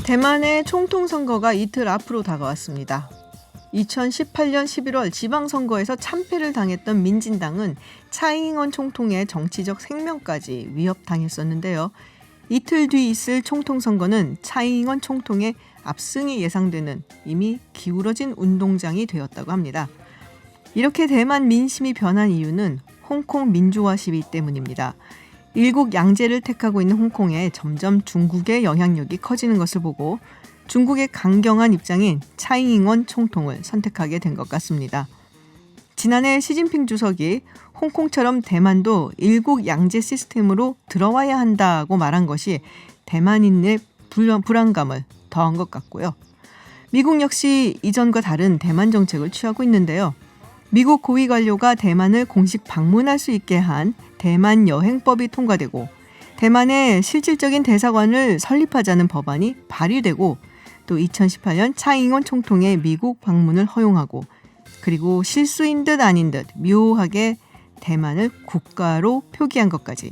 대만의 총통 선거가 이틀 앞으로 다가왔습니다. 2018년 11월 지방선거에서 참패를 당했던 민진당은 차잉원 총통의 정치적 생명까지 위협당했었는데요. 이틀 뒤 있을 총통 선거는 차잉원 총통의 압승이 예상되는 이미 기울어진 운동장이 되었다고 합니다. 이렇게 대만 민심이 변한 이유는 홍콩 민주화 시위 때문입니다. 일국 양제를 택하고 있는 홍콩에 점점 중국의 영향력이 커지는 것을 보고 중국의 강경한 입장인 차잉원 총통을 선택하게 된 것 같습니다. 지난해 시진핑 주석이 홍콩처럼 대만도 일국 양제 시스템으로 들어와야 한다고 말한 것이 대만인의 불안감을 더한 것 같고요. 미국 역시 이전과 다른 대만 정책을 취하고 있는데요. 미국 고위 관료가 대만을 공식 방문할 수 있게 한 대만 여행법이 통과되고 대만의 실질적인 대사관을 설립하자는 법안이 발의되고 또 2018년 차잉원 총통의 미국 방문을 허용하고 그리고 실수인 듯 아닌 듯 묘하게 대만을 국가로 표기한 것까지.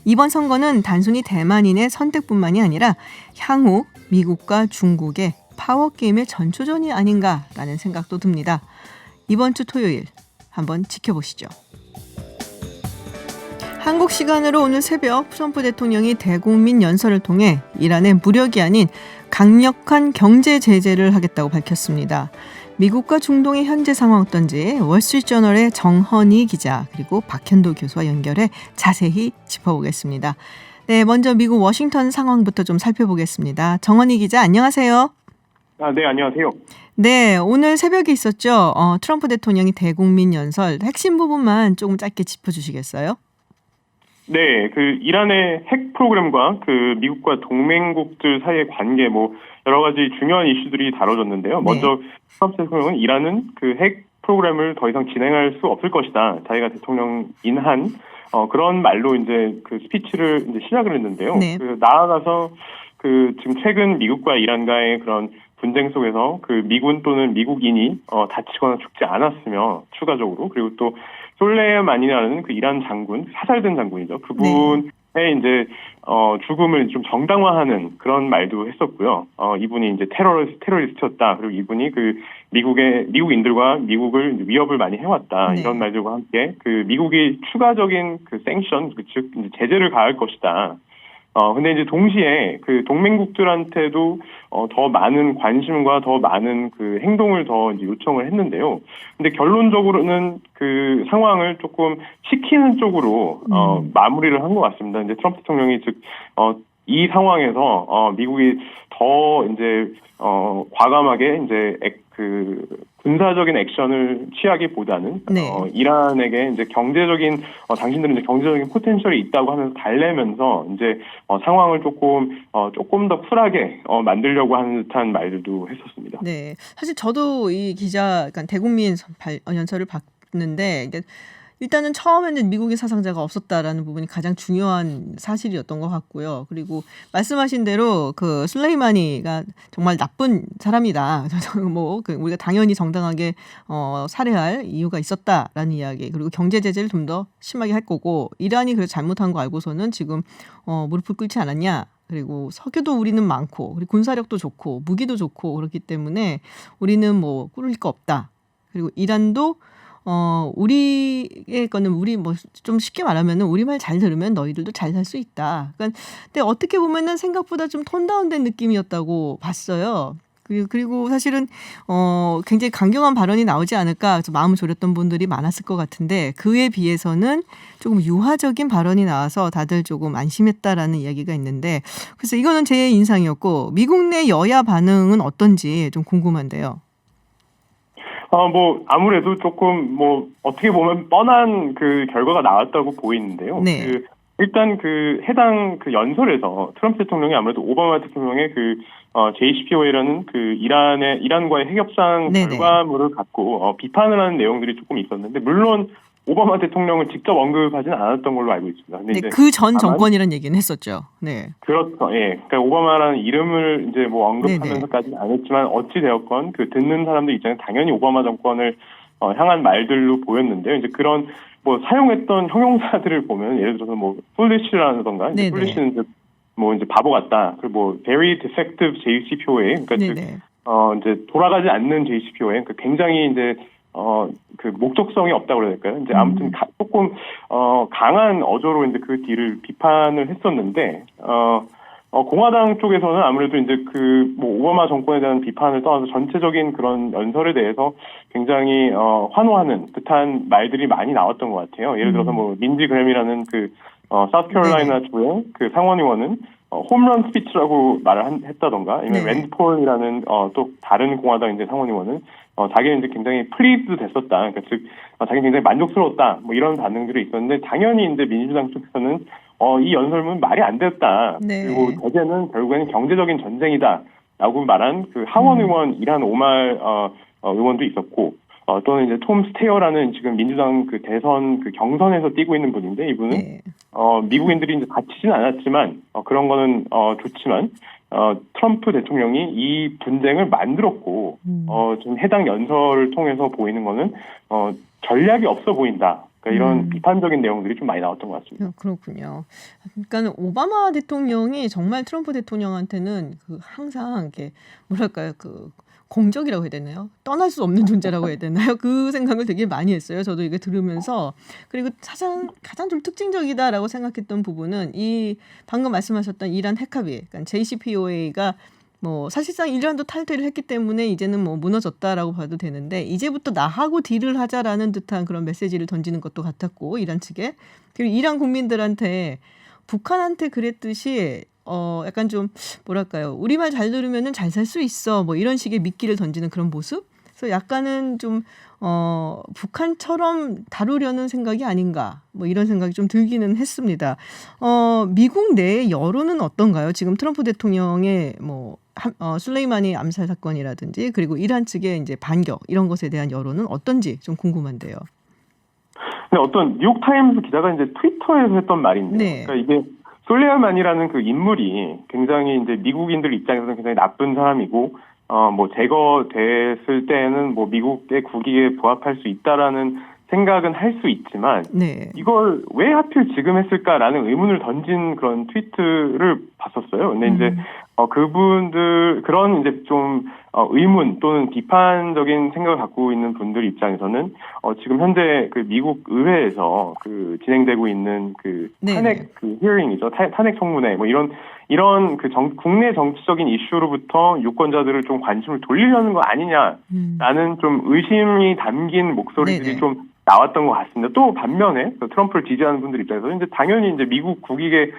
이번 선거는 단순히 대만인의 선택뿐만이 아니라 향후 미국과 중국의 파워게임의 전초전이 아닌가라는 생각도 듭니다. 이번 주 토요일 한번 지켜보시죠. 한국 시간으로 오늘 새벽 트럼프 대통령이 대국민 연설을 통해 이란에 무력이 아닌 강력한 경제 제재를 하겠다고 밝혔습니다. 미국과 중동의 현재 상황 어떤지 월스트리트저널의 정헌희 기자 그리고 박현도 교수와 연결해 자세히 짚어보겠습니다. 네, 먼저 미국 워싱턴 상황부터 좀 살펴보겠습니다. 정헌희 기자 안녕하세요. 네, 안녕하세요. 네, 오늘 새벽에 있었죠. 트럼프 대통령이 대국민 연설 핵심 부분만 조금 짧게 짚어주시겠어요? 네, 이란의 핵 프로그램과 미국과 동맹국들 사이의 관계 여러 가지 중요한 이슈들이 다뤄졌는데요. 먼저 트럼프 대통령은 이란은 핵 프로그램을 더 이상 진행할 수 없을 것이다. 자기가 대통령인 한 그런 말로 이제 스피치를 이제 시작을 했는데요. 네. 나아가서 지금 최근 미국과 이란과의 그런 분쟁 속에서 미군 또는 미국인이 다치거나 죽지 않았으며 추가적으로 그리고 또 솔레마니라는 이란 장군 사살된 장군이죠. 그분의 이제 죽음을 좀 정당화하는 그런 말도 했었고요. 이분이 이제 테러리스트였다. 그리고 이분이 미국인들과 미국을 위협을 많이 해왔다. 네. 이런 말들과 함께 미국이 추가적인 생션 즉 이제 제재를 가할 것이다. 근데 이제 동시에 동맹국들한테도 더 많은 관심과 더 많은 행동을 더 이제 요청을 했는데요. 근데 결론적으로는 상황을 조금 식히는 쪽으로 마무리를 한 것 같습니다. 이제 트럼프 대통령이 이 상황에서 미국이 더 이제 과감하게 이제 군사적인 액션을 취하기보다는 네. 이란에게 이제 당신들은 이제 경제적인 포텐셜이 있다고 하면서 달래면서 이제 상황을 조금 더 쿨하게 만들려고 하는 듯한 말들도 했었습니다. 네, 사실 저도 이 그러니까 대국민 연설을 봤는데 일단은 처음에는 미국의 사상자가 없었다라는 부분이 가장 중요한 사실이었던 것 같고요. 그리고 말씀하신 대로 술레이마니가 정말 나쁜 사람이다. 우리가 당연히 정당하게 살해할 이유가 있었다라는 이야기. 그리고 경제 제재를 좀 더 심하게 할 거고 이란이 그래서 잘못한 거 알고서는 지금 무릎을 꿇지 않았냐. 그리고 석유도 우리는 많고 그리고 군사력도 좋고 무기도 좋고 그렇기 때문에 우리는 꿇을 거 없다. 그리고 이란도 우리의 거는 좀 쉽게 말하면은 우리 말 잘 들으면 너희들도 잘 살 수 있다. 근데 어떻게 보면은 생각보다 좀 톤 다운된 느낌이었다고 봤어요. 그리고 사실은 굉장히 강경한 발언이 나오지 않을까 그래서 마음을 졸였던 분들이 많았을 것 같은데 그에 비해서는 조금 유화적인 발언이 나와서 다들 조금 안심했다라는 이야기가 있는데 그래서 이거는 제 인상이었고 미국 내 여야 반응은 어떤지 좀 궁금한데요. 아무래도 조금 어떻게 보면 뻔한 결과가 나왔다고 보이는데요. 네. 일단 해당 연설에서 트럼프 대통령이 아무래도 오바마 대통령의 JCPOA라는 이란과의 핵 협상 네네. 결과물을 갖고 비판을 하는 내용들이 조금 있었는데 물론 오바마 대통령을 직접 언급하지는 않았던 걸로 알고 있습니다. 근데 네, 그 전 정권이라는 얘기는 했었죠. 네. 그렇죠. 예. 그러니까 오바마라는 이름을 이제 언급하면서까지는 안 했지만 어찌 되었건 듣는 사람들 입장에 당연히 오바마 정권을 향한 말들로 보였는데요. 이제 그런 사용했던 형용사들을 보면 예를 들어서 폴리시라던가 이제 폴리시는 뭐 이제 바보 같다. 그리고 뭐 very defective JCPOA, 그러니까 즉 네네. 이제 돌아가지 않는 JCPOA, 그러니까 굉장히 이제 그 목적성이 없다고 그래야 될까요? 이제 아무튼 조금 강한 어조로 이제 그 딜을 비판을 했었는데 공화당 쪽에서는 아무래도 이제 그 뭐 오바마 정권에 대한 비판을 떠나서 전체적인 그런 연설에 대해서 굉장히 환호하는 듯한 말들이 많이 나왔던 것 같아요. 예를 들어서 뭐 린지 그램이라는 그 사우스캐롤라이나 주의 그 상원의원은 홈런 스피치라고 말을 했다던가, 아니면 네. 랜드 폴이라는 또 다른 공화당 이제 상원의원은 자기는 이제 굉장히 플리즈 됐었다. 그러니까 즉 자기는 굉장히 만족스러웠다. 뭐 이런 반응들이 있었는데, 당연히 이제 민주당 쪽에서는 이 연설문 말이 안 됐다. 네. 그리고 대제는 결국에는 경제적인 전쟁이다라고 말한 그 하원 의원 이란 오말 의원도 있었고, 또는 이제 톰 스테어라는 지금 민주당 그 대선 그 경선에서 뛰고 있는 분인데, 이분은 네. 미국인들이 이제 다치진 않았지만 그런 거는 좋지만 트럼프 대통령이 이 분쟁을 만들었고 좀 해당 연설을 통해서 보이는 거는 전략이 없어 보인다. 그러니까 이런 비판적인 내용들이 좀 많이 나왔던 것 같습니다. 그렇군요. 그러니까 오바마 대통령이 정말 트럼프 대통령한테는 그 항상 이렇게 뭐랄까요, 그 공적이라고 해야 되나요? 떠날 수 없는 존재라고 해야 되나요? 그 생각을 되게 많이 했어요. 저도 이게 들으면서. 그리고 가장 좀 특징적이다라고 생각했던 부분은 이 방금 말씀하셨던 이란 핵합의, 그러니까 JCPOA가 뭐 사실상 이란도 탈퇴를 했기 때문에 이제는 뭐 무너졌다라고 봐도 되는데, 이제부터 나하고 딜을 하자라는 듯한 그런 메시지를 던지는 것도 같았고, 이란 측에. 그리고 이란 국민들한테 북한한테 그랬듯이 약간 좀 뭐랄까요, 우리 말 잘 들으면은 잘 살 수 있어, 뭐 이런 식의 미끼를 던지는 그런 모습. 그래서 약간은 좀 북한처럼 다루려는 생각이 아닌가, 뭐 이런 생각이 좀 들기는 했습니다. 미국 내 여론은 어떤가요? 지금 트럼프 대통령의 뭐 술레이마니 암살 사건이라든지, 그리고 이란 측의 이제 반격, 이런 것에 대한 여론은 어떤지 좀 궁금한데요. 근데 어떤 뉴욕타임스 기자가 이제 트위터에서 했던 말인데, 네. 그러니까 이게 솔레이마니라는 그 인물이 굉장히 이제 미국인들 입장에서는 굉장히 나쁜 사람이고, 뭐 제거됐을 때는 뭐 미국의 국익에 부합할 수 있다라는 생각은 할 수 있지만, 네. 이걸 왜 하필 지금 했을까라는 의문을 던진 그런 트위트를 봤었어요. 근데 이제 그분들 그런 이제 좀 의문 또는 비판적인 생각을 갖고 있는 분들 입장에서는 지금 현재 그 미국 의회에서 그 진행되고 있는 그 탄핵 그 히어링이죠. 탄핵 청문회 뭐 이런 그 국내 정치적인 이슈로부터 유권자들을 좀 관심을 돌리려는 거 아니냐라는 좀 의심이 담긴 목소리들이 좀 나왔던 것 같습니다. 또 반면에 트럼프를 지지하는 분들 입장에서는 이제 당연히 이제 미국 국익에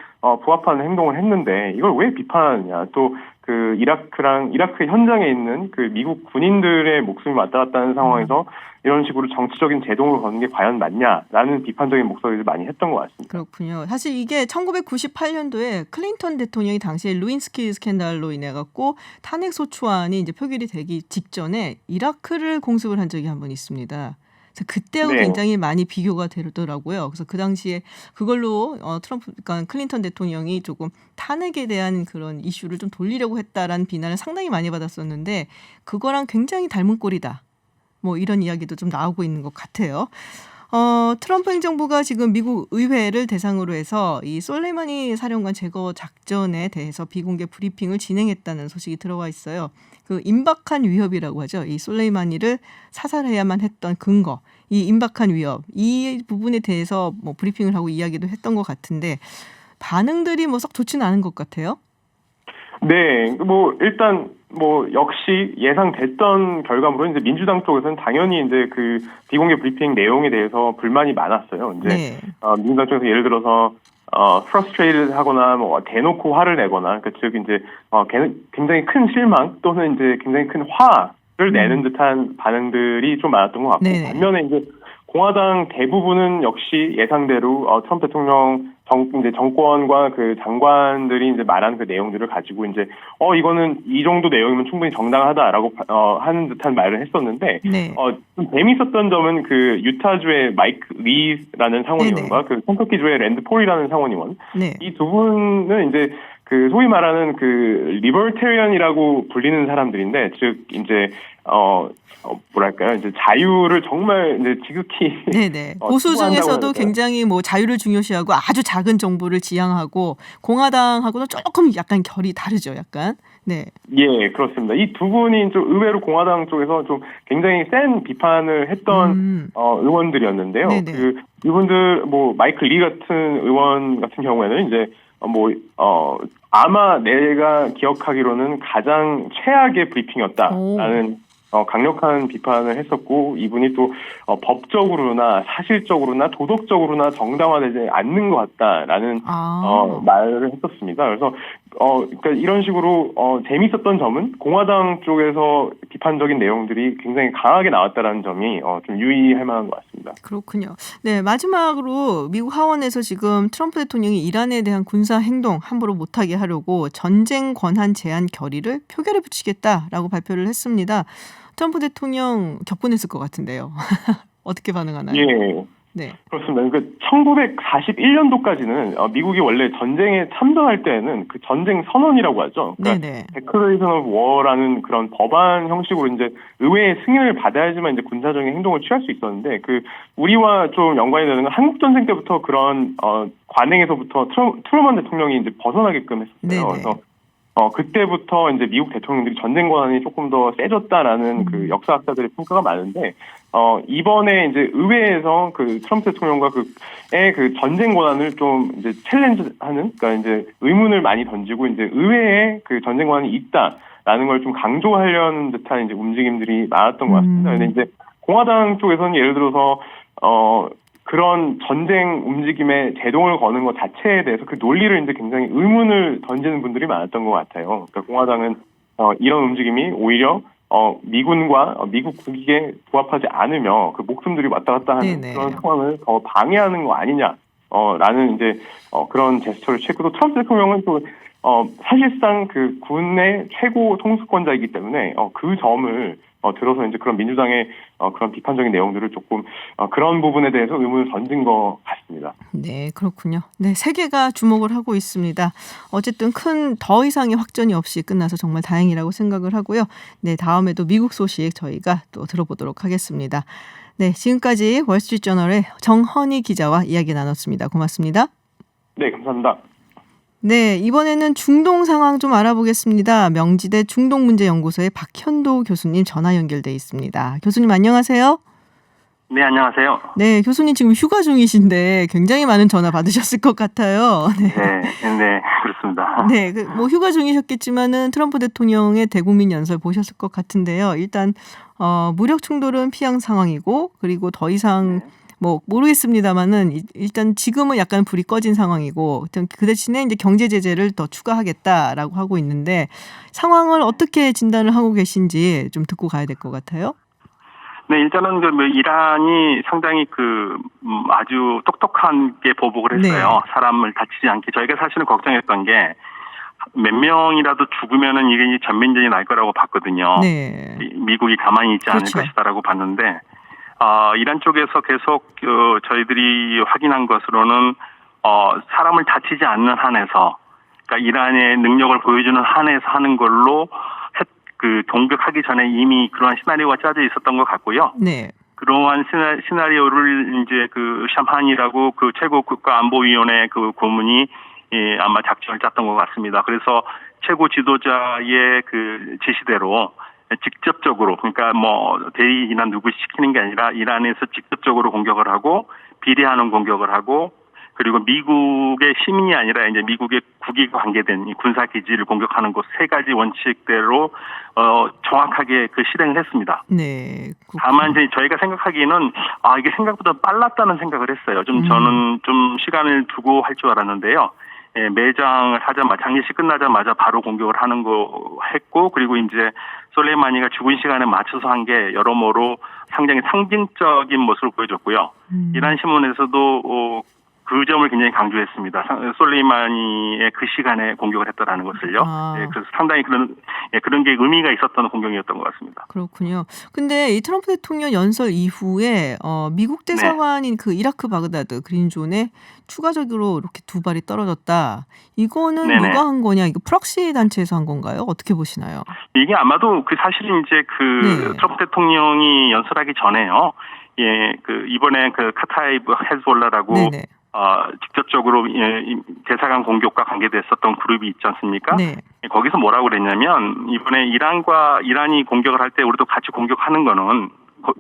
부합하는 행동을 했는데 이걸 왜 비판하느냐. 또 그 이라크 현장에 있는 그 미국 군인들의 목숨이 왔다 갔다 하는 상황에서 이런 식으로 정치적인 제동을 거는 게 과연 맞냐라는 비판적인 목소리를 많이 했던 것 같습니다. 그렇군요. 사실 이게 1998년도에 클린턴 대통령이 당시에 루인스키 스캔들로 인해 갖고 탄핵 소추안이 이제 표결이 되기 직전에 이라크를 공습을 한 적이 한 번 있습니다. 그래서 그때하고 굉장히 많이 비교가 되더라고요. 그래서 그 당시에 그걸로 그러니까 클린턴 대통령이 조금 탄핵에 대한 그런 이슈를 좀 돌리려고 했다라는 비난을 상당히 많이 받았었는데, 그거랑 굉장히 닮은 꼴이다, 뭐 이런 이야기도 좀 나오고 있는 것 같아요. 트럼프 행정부가 지금 미국 의회를 대상으로 해서 이 솔레이마니 사령관 제거 작전에 대해서 비공개 브리핑을 진행했다는 소식이 들어와 있어요. 그 임박한 위협이라고 하죠. 이 솔레이마니를 사살해야만 했던 근거, 이 임박한 위협, 이 부분에 대해서 뭐 브리핑을 하고 이야기도 했던 것 같은데, 반응들이 뭐 썩 좋지는 않은 것 같아요. 네, 뭐 일단 뭐 역시 예상됐던 결과물로 이제 민주당 쪽에서는 당연히 이제 그 비공개 브리핑 내용에 대해서 불만이 많았어요. 이제 민주당 쪽에서 예를 들어서 frustrated 하거나 뭐 대놓고 화를 내거나, 그러니까 즉 이제 굉장히 큰 실망 또는 이제 굉장히 큰 화를 내는 듯한 반응들이 좀 많았던 것 같고, 반면에 이제 공화당 대부분은 역시 예상대로 트럼프 대통령 이제 정권과 그 장관들이 이제 말한 그 내용들을 가지고 이제 이거는 이 정도 내용이면 충분히 정당하다라고 하는 듯한 말을 했었는데, 좀 재미있었던 점은 그 유타주의 마이크 리라는 상원의원과 그 켄터키주의 랜드 폴이라는 상원의원, 이 두 분은 이제 그 소위 말하는 그 리버테리언이라고 불리는 사람들인데, 즉 이제 뭐랄까요, 이제 자유를 정말 이제 지극히 네네. 보수 중에서도 굉장히 뭐 자유를 중요시하고 아주 작은 정부를 지향하고 공화당하고는 조금 약간 결이 다르죠, 약간. 네. 예, 그렇습니다. 이 두 분이 좀 의외로 공화당 쪽에서 좀 굉장히 센 비판을 했던 의원들이었는데요. 네네. 그 이분들 뭐 마이클 리 같은 의원 같은 경우에는 이제 아마 내가 기억하기로는 가장 최악의 브리핑이었다라는 강력한 비판을 했었고, 이분이 또 법적으로나 사실적으로나 도덕적으로나 정당화되지 않는 것 같다라는 말을 했었습니다. 그래서 그러니까 이런 식으로 재밌었던 점은 공화당 쪽에서 비판적인 내용들이 굉장히 강하게 나왔다라는 점이 좀 유의할 만한 것 같습니다. 그렇군요. 네, 마지막으로 미국 하원에서 지금 트럼프 대통령이 이란에 대한 군사 행동 함부로 못하게 하려고 전쟁 권한 제한 결의를 표결에 붙이겠다라고 발표를 했습니다. 트럼프 대통령 격분했을 것 같은데요. 어떻게 반응하나요? 예. 네. 그렇습니다. 그러니까 1941년도까지는 미국이 원래 전쟁에 참전할 때에는 그 전쟁 선언이라고 하죠. 그러니까 Declaration of War라는 그런 법안 형식으로 이제 의회의 승인을 받아야지만 이제 군사적인 행동을 취할 수 있었는데, 그 우리와 좀 연관이 되는 건 한국 전쟁 때부터 그런 관행에서부터 트루먼 대통령이 이제 벗어나게끔 했었어요. 그래서 그때부터 이제 미국 대통령들이 전쟁 권한이 조금 더 세졌다라는 그 역사학자들의 평가가 많은데, 이번에 이제 의회에서 그 트럼프 대통령과 그 전쟁 권한을 좀 이제 챌린지하는, 그러니까 이제 의문을 많이 던지고 이제 의회에 그 전쟁 권한이 있다라는 걸 좀 강조하려는 듯한 이제 움직임들이 많았던 것 같습니다. 근데 이제 공화당 쪽에서는 예를 들어서 그런 전쟁 움직임에 제동을 거는 것 자체에 대해서 그 논리를 이제 굉장히 의문을 던지는 분들이 많았던 것 같아요. 그러니까 공화당은 이런 움직임이 오히려 미군과 미국 국익에 부합하지 않으며 그 목숨들이 왔다 갔다 하는 그런 상황을 더 방해하는 거 아니냐, 라는 이제 그런 제스처를 취했고, 또 트럼프 대통령은 또 사실상 그 군의 최고 통수권자이기 때문에 그 점을 들어서 이제 그런 민주당의 그런 비판적인 내용들을 조금 그런 부분에 대해서 의문을 던진 것 같습니다. 네, 그렇군요. 네, 세계가 주목을 하고 있습니다. 어쨌든 더 이상의 확전이 없이 끝나서 정말 다행이라고 생각을 하고요. 네, 다음에도 미국 소식 저희가 또 들어보도록 하겠습니다. 네, 지금까지 월스트리트저널의 정헌희 기자와 이야기 나눴습니다. 고맙습니다. 네, 감사합니다. 네, 이번에는 중동 상황 좀 알아보겠습니다. 명지대 중동문제연구소의 박현도 교수님 전화 연결돼 있습니다. 교수님 안녕하세요. 네, 안녕하세요. 네, 교수님 지금 휴가 중이신데 굉장히 많은 전화 받으셨을 것 같아요. 네, 그렇습니다. 네, 뭐 휴가 중이셨겠지만은 트럼프 대통령의 대국민 연설 보셨을 것 같은데요. 일단 무력 충돌은 피한 상황이고, 그리고 더 이상 뭐 모르겠습니다만은 일단 지금은 약간 불이 꺼진 상황이고, 그 대신에 이제 경제 제재를 더 추가하겠다라고 하고 있는데, 상황을 어떻게 진단을 하고 계신지 좀 듣고 가야 될 것 같아요. 네, 일단은 이란이 상당히 아주 똑똑하게 보복을 했어요. 사람을 다치지 않게. 저희가 사실은 걱정했던 게 몇 명이라도 죽으면은 이게 전면전이 날 거라고 봤거든요. 미국이 가만히 있지 않을 것이다라고 봤는데, 이란 쪽에서 계속 저희들이 확인한 것으로는 사람을 다치지 않는 한에서, 그러니까 이란의 능력을 보여주는 한에서 하는 걸로 공격하기 전에 이미 그러한 시나리오가 짜져 있었던 것 같고요. 그러한 시나리오를 이제 샴한이라고 최고 국가안보위원회 고문이 아마 작전을 짰던 것 같습니다. 그래서 최고 지도자의 지시대로 직접적으로, 그러니까 대리인이나 누구 시키는 게 아니라 이란에서 직접적으로 공격을 하고, 비례하는 공격을 하고, 그리고 미국의 시민이 아니라 이제 미국의 국익과 관계된 군사 기지를 공격하는 것 세 가지 원칙대로 정확하게 실행을 했습니다. 다만 이제 저희가 생각하기에는 이게 생각보다 빨랐다는 생각을 했어요. 저는 좀 시간을 두고 할 줄 알았는데요. 매장을 하자마자, 장례식 끝나자마자 바로 공격을 하는 거 했고, 그리고 이제 솔레이마니가 죽은 시간에 맞춰서 한 게 여러모로 상당히 상징적인 모습을 보여줬고요. 이란 신문에서도 그 점을 굉장히 강조했습니다. 솔레이마니의 그 시간에 공격을 했다라는 것을요. 예, 그래서 상당히 그런 게 의미가 있었던 공격이었던 것 같습니다. 그렇군요. 근데 이 트럼프 대통령 연설 이후에 미국 대사관인 그 이라크 바그다드 그린존에 추가적으로 이렇게 두 발이 떨어졌다. 이거는 누가 한 거냐? 이거 프록시 단체에서 한 건가요? 어떻게 보시나요? 이게 아마도 사실은 이제 트럼프 대통령이 연설하기 전에요. 예, 이번에 카타이브 헤즈볼라라고 직접적으로 대사관 공격과 관계됐었던 그룹이 있지 않습니까? 네. 거기서 뭐라고 그랬냐면 이번에 이란이 공격을 할 때 우리도 같이 공격하는 거는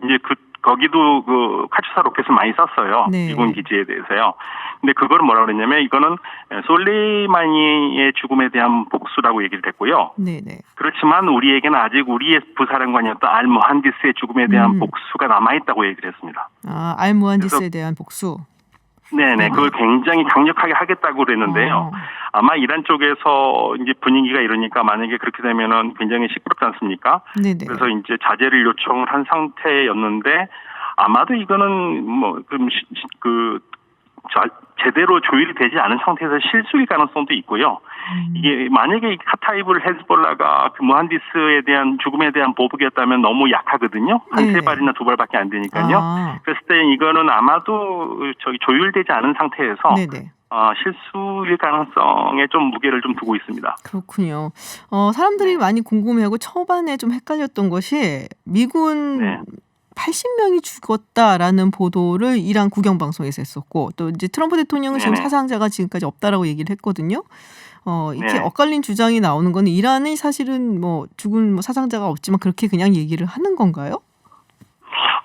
이제 거기도 카투사 로켓을 많이 쐈어요. 네. 미군 기지에 대해서요. 근데 그거를 뭐라고 그랬냐면 이거는 솔레이마니의 죽음에 대한 복수라고 얘기를 했고요. 네네. 그렇지만 우리에게는 아직 우리의 부사령관이었던 알무한디스의 죽음에 대한 복수가 남아있다고 얘기를 했습니다. 아, 알무한디스에 대한 복수? 네네. 그걸 굉장히 강력하게 하겠다고 그랬는데요. 아마 이란 쪽에서 이제 분위기가 이러니까 만약에 그렇게 되면은 굉장히 시끄럽지 않습니까? 네네. 그래서 이제 자제를 요청을 한 상태였는데 아마도 이거는 제대로 조율이 되지 않은 상태에서 실수일 가능성도 있고요. 이게 만약에 카타이브 헤즈볼라가 무한디스에 대한 죽음에 대한 보복이었다면 너무 약하거든요. 한 세 발이나 두 발밖에 안 되니까요. 그랬을 때 이거는 아마도 조율되지 않은 상태에서 실수일 가능성에 좀 무게를 좀 두고 있습니다. 그렇군요. 사람들이 많이 궁금해하고 초반에 좀 헷갈렸던 것이 미군 80명이 죽었다라는 보도를 이란 국영방송에서 했었고 또 이제 트럼프 대통령은 지금 사상자가 지금까지 없다라고 얘기를 했거든요. 이렇게 엇갈린 주장이 나오는 건 이란이 사실은 죽은 사상자가 없지만 그렇게 그냥 얘기를 하는 건가요?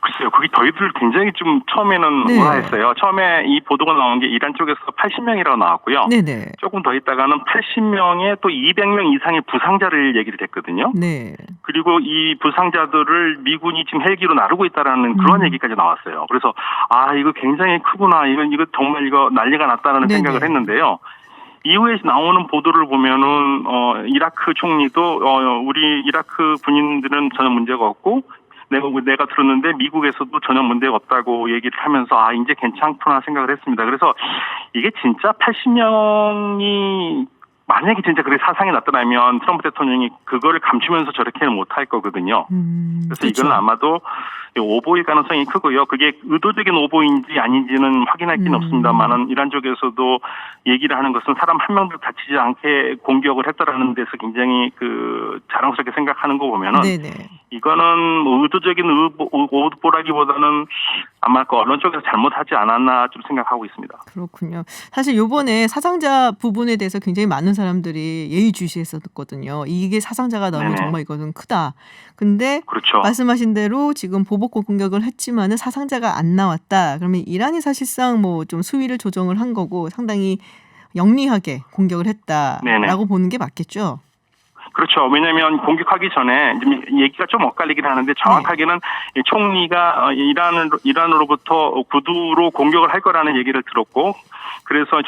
글쎄요. 그게 저희들 굉장히 좀 처음에는 의아했어요. 처음에 이 보도가 나온 게 이란 쪽에서 80명이라고 나왔고요. 네네. 조금 더 있다가는 80명에 또 200명 이상의 부상자를 얘기를 했거든요. 네. 그리고 이 부상자들을 미군이 지금 헬기로 나르고 있다라는 그런 얘기까지 나왔어요. 그래서 이거 굉장히 크구나. 이거 정말 난리가 났다는 생각을 했는데요. 이후에 나오는 보도를 보면은 이라크 총리도 우리 이라크 군인들은 전혀 문제가 없고 내가 들었는데 미국에서도 전혀 문제가 없다고 얘기를 하면서 이제 괜찮구나 생각을 했습니다. 그래서 이게 진짜 80명이 만약에 진짜 그렇게 사상이 나타나면 트럼프 대통령이 그거를 감추면서 저렇게는 못할 거거든요. 그래서 그렇죠. 이건 아마도 오보일 가능성이 크고요. 그게 의도적인 오보인지 아닌지는 확인할 길은 없습니다만은 이란 쪽에서도 얘기를 하는 것은 사람 한 명도 다치지 않게 공격을 했다라는 데서 굉장히 자랑스럽게 생각하는 거 보면은 이거는 의도적인 오보라기보다는 아마 언론 쪽에서 잘못하지 않았나 좀 생각하고 있습니다. 그렇군요. 사실 이번에 사상자 부분에 대해서 굉장히 많은 사람들이 예의주시했었거든요. 이게 사상자가 나오면 정말 이거는 크다. 근데 그렇죠. 말씀하신 대로 지금 보복 공격을 했지만은 사상자가 안 나왔다. 그러면 이란이 사실상 좀 수위를 조정을 한 거고 상당히 영리하게 공격을 했다라고 보는 게 맞겠죠. 그렇죠. 왜냐하면 공격하기 전에 얘기가 좀 엇갈리긴 하는데 정확하게는 총리가 이란으로부터 구두로 공격을 할 거라는 얘기를 들었고 그래서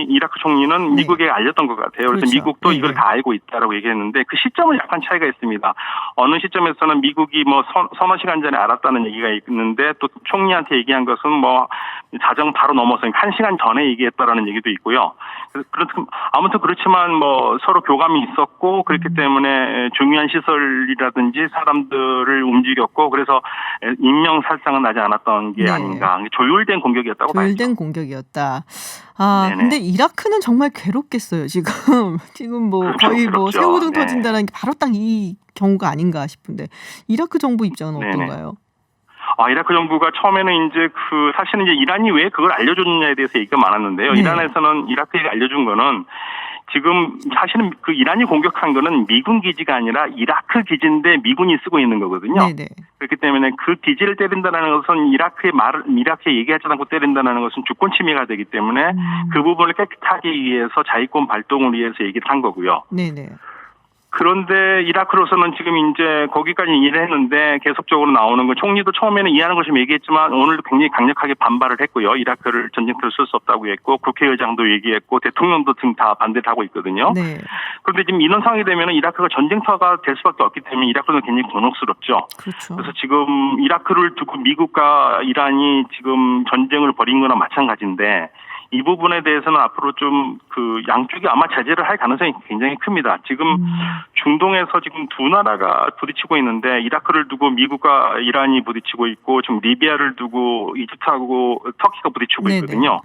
이라크 총리는 미국에 알렸던 것 같아요. 그래서 그렇죠. 미국도 이걸 다 알고 있다라고 얘기했는데 그 시점은 약간 차이가 있습니다. 어느 시점에서는 미국이 서너 시간 전에 알았다는 얘기가 있는데 또 총리한테 얘기한 것은 자정 바로 넘어서 1시간 전에 얘기했다라는 얘기도 있고요. 아무튼 그렇지만 서로 교감이 있었고 그렇기 때문에 중요한 시설이라든지 사람들을 움직였고 그래서 인명살상은 나지 않았던 게 아닌가. 조율된 공격이었다고 봐야죠. 조율된 공격이었다. 근데 이라크는 정말 괴롭겠어요. 지금 그렇죠, 거의 그렇죠. 새우등 터진다는 게 바로 딱 이 경우가 아닌가 싶은데 이라크 정부 입장은 어떤가요? 이라크 정부가 처음에는 이제 사실은 이제 이란이 왜 그걸 알려줬느냐에 대해서 얘기가 많았는데요. 이란에서는 이라크에게 알려준 거는 지금 사실은 이란이 공격한 거는 미군 기지가 아니라 이라크 기지인데 미군이 쓰고 있는 거거든요. 네네. 그렇기 때문에 그 기지를 때린다는 것은 이라크에 얘기하지 않고 때린다는 것은 주권 침해가 되기 때문에 그 부분을 깨끗하게 위해서 자위권 발동을 위해서 얘기를 한 거고요. 네네. 그런데 이라크로서는 지금 이제 거기까지 일을 했는데 계속적으로 나오는 건 총리도 처음에는 이해하는 걸 좀 얘기했지만 오늘도 굉장히 강력하게 반발을 했고요. 이라크를 전쟁터로 쓸 수 없다고 했고 국회의장도 얘기했고 대통령도 지금 다 반대를 하고 있거든요. 네. 그런데 지금 이런 상황이 되면 이라크가 전쟁터가 될 수밖에 없기 때문에 이라크는 굉장히 곤혹스럽죠. 그렇죠. 그래서 지금 이라크를 두고 미국과 이란이 지금 전쟁을 벌인 거나 마찬가지인데 이 부분에 대해서는 앞으로 좀 그 양쪽이 아마 제재를 할 가능성이 굉장히 큽니다. 지금 중동에서 지금 두 나라가 부딪히고 있는데 이라크를 두고 미국과 이란이 부딪히고 있고 지금 리비아를 두고 이집트하고 터키가 부딪히고 네네. 있거든요.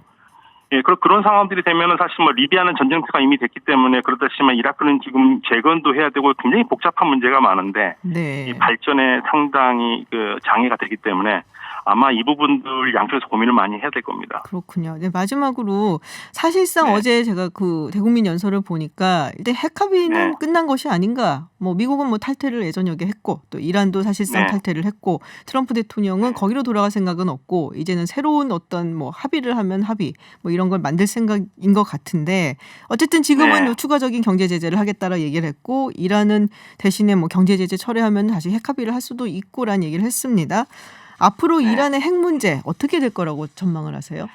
예, 그런 상황들이 되면은 사실 뭐 리비아는 전쟁터가 이미 됐기 때문에 그렇다 치면 이라크는 지금 재건도 해야 되고 굉장히 복잡한 문제가 많은데 네. 이 발전에 상당히 그 장애가 되기 때문에 아마 이 부분들 양쪽에서 고민을 많이 해야 될 겁니다. 그렇군요. 네, 마지막으로 사실상 네. 어제 제가 그 대국민 연설을 보니까 일단 핵 합의는 네. 끝난 것이 아닌가. 뭐 미국은 뭐 탈퇴를 예전역에 했고 또 이란도 사실상 네. 탈퇴를 했고 트럼프 대통령은 거기로 돌아갈 생각은 없고 이제는 새로운 어떤 뭐 합의를 하면 합의 뭐 이런 걸 만들 생각인 것 같은데 어쨌든 지금은 네. 뭐 추가적인 경제 제재를 하겠다라 얘기를 했고 이란은 대신에 뭐 경제 제재 철회하면 다시 핵 합의를 할 수도 있고라는 얘기를 했습니다. 앞으로 네. 이란의 핵 문제 어떻게 될 거라고 전망을 하세요?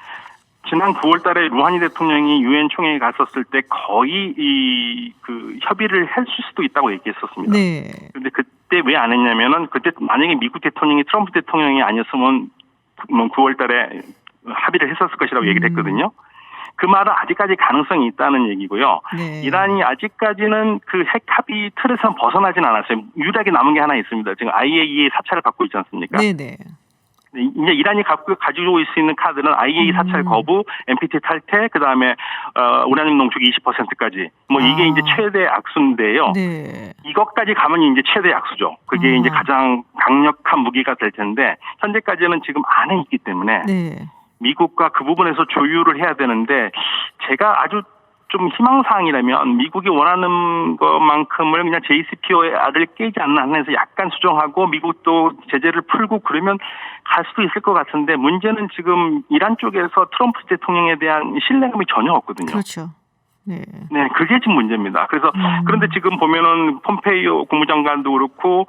지난 9월 달에 루하니 대통령이 유엔 총회에 갔었을 때 거의 그 협의를 했을 수도 있다고 얘기했었습니다. 네. 근데 그때 왜 안 했냐면은 그때 만약에 미국 대통령이 트럼프 대통령이 아니었으면 뭐 9월 달에 합의를 했었을 것이라고 얘기를 했거든요. 그 말은 아직까지 가능성이 있다는 얘기고요. 네. 이란이 아직까지는 그 핵 합의 틀에서 벗어나진 않았어요. 유일하게 남은 게 하나 있습니다. 지금 IAEA 사찰을 받고 있지 않습니까? 네네. 이제 이란이 가지고 올 수 있는 카드는 IAEA 사찰 거부, NPT 탈퇴, 그 다음에 우라늄 농축 20%까지. 뭐 이게 이제 최대 악수인데요. 네. 이것까지 가면 이제 최대 악수죠. 그게 이제 가장 강력한 무기가 될 텐데 현재까지는 지금 안에 있기 때문에. 네. 미국과 그 부분에서 조율을 해야 되는데 제가 아주 좀 희망사항이라면 미국이 원하는 것만큼을 그냥 JCPOA를 깨지 않는 한에서 약간 수정하고 미국도 제재를 풀고 그러면 갈 수도 있을 것 같은데 문제는 지금 이란 쪽에서 트럼프 대통령에 대한 신뢰감이 전혀 없거든요. 그렇죠. 네. 네, 그게 지금 문제입니다. 그래서 그런데 지금 보면은 폼페이오 국무장관도 그렇고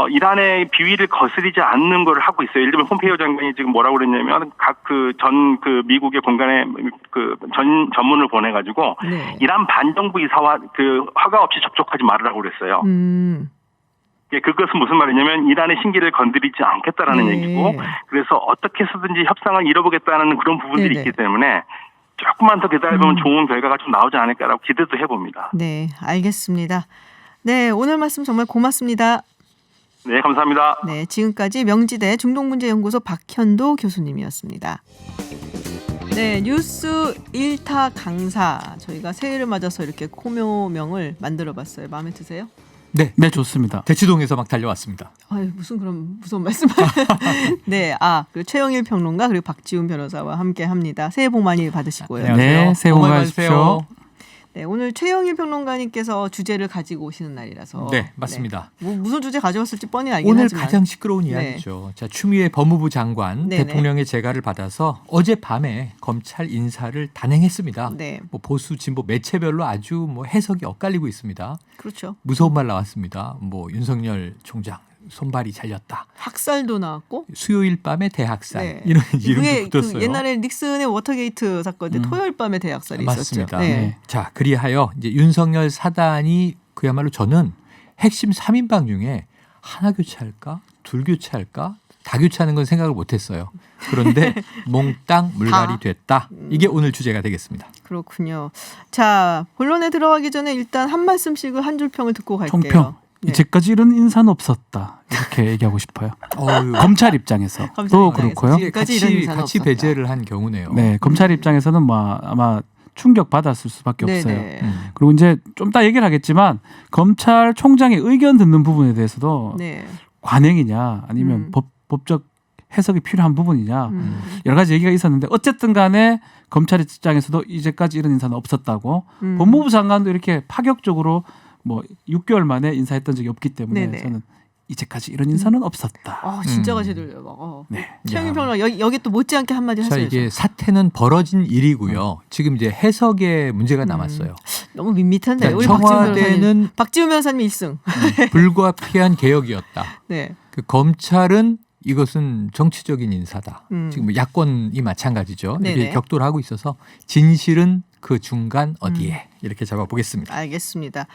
이란의 비위를 거스르지 않는 걸 하고 있어요. 예를 들면 폼페이오 장관이 지금 뭐라고 그랬냐면 각 그 미국의 공간에 그 전문을 보내가지고 네. 이란 반정부 이사와 그 허가 없이 접촉하지 말으라고 그랬어요. 예, 그것은 무슨 말이냐면 이란의 신기를 건드리지 않겠다라는 네. 얘기고 그래서 어떻게 해서든지 협상을 이뤄보겠다는 그런 부분들이 네네. 있기 때문에 조금만 더 기다려보면 좋은 결과가 좀 나오지 않을까라고 기대도 해봅니다. 네, 알겠습니다. 네, 오늘 말씀 정말 고맙습니다. 네, 감사합니다. 네, 지금까지 명지대 중동문제연구소 박현도 교수님이었습니다. 네, 뉴스 1타 강사. 저희가 새해를 맞아서 이렇게 코묘명을 만들어봤어요. 마음에 드세요? 네, 네 좋습니다. 대치동에서 막 달려왔습니다. 아유, 무슨 그런 무서운 말씀을. 네, 그리고 최영일 평론가 그리고 박지훈 변호사와 함께합니다. 새해 복 많이 받으시고요. 안녕하세요. 네, 새해 복 많이 받으십시오. 네, 오늘 최영일 평론가님께서 주제를 가지고 오시는 날이라서. 네, 맞습니다. 네. 무슨 주제 가져왔을지 뻔히 알긴 오늘 하지만. 가장 시끄러운 이야기죠. 자, 추미애 법무부 장관 네네. 대통령의 재가를 받아서 어젯밤에 검찰 인사를 단행했습니다. 네, 뭐 보수 진보 매체별로 아주 뭐 해석이 엇갈리고 있습니다. 그렇죠. 무서운 말 나왔습니다. 뭐 윤석열 총장 손발이 잘렸다. 학살도 나왔고. 수요일 밤에 대학살 네. 이런 그게 이름도 붙었어요. 그 옛날에 닉슨의 워터게이트 사건 때 토요일 밤에 대학살이 맞습니다. 있었죠. 네. 네. 자, 그리하여 이제 윤석열 사단이 그야말로 저는 핵심 3인방 중에 하나 교체할까? 둘 교체할까? 다 교체하는 건 생각을 못했어요. 그런데 몽땅 물갈이 다. 됐다. 이게 오늘 주제가 되겠습니다. 그렇군요. 자, 본론에 들어가기 전에 일단 한 말씀씩을 한 줄 평을 듣고 갈게요. 총평. 네. 이제까지 이런 인사는 없었다. 이렇게 얘기하고 싶어요. 검찰 입장에서 검찰 또 입장에서. 그렇고요. 지금까지 이런 인사는 같이 없었다. 배제를 한 경우네요. 네, 검찰 입장에서는 뭐 아마 충격 받았을 수밖에 없어요. 네네. 그리고 이제 좀 이따 얘기를 하겠지만 검찰총장의 의견 듣는 부분에 대해서도 네. 관행이냐 아니면 법적 해석이 필요한 부분이냐 여러 가지 얘기가 있었는데 어쨌든 간에 검찰 입장에서도 이제까지 이런 인사는 없었다고 법무부 장관도 이렇게 파격적으로 뭐 6개월 만에 인사했던 적이 없기 때문에 네네. 저는 이제까지 이런 인사는 없었다. 진짜가 제대로. 네. 최영일 평론가 여기 또 못지않게 한마디 자, 하셔야죠. 이게 사태는 벌어진 일이고요. 지금 이제 해석에 문제가 남았어요. 너무 밋밋한데. 자, 우리 청와대는 박지훈 변호사님 1승. 불가피한 개혁이었다. 네. 그 검찰은 이것은 정치적인 인사다. 음. 지금 뭐 야권이 마찬가지죠. 네네. 이렇게 격돌하고 있어서 진실은 그 중간 어디에 이렇게 잡아보겠습니다. 알겠습니다.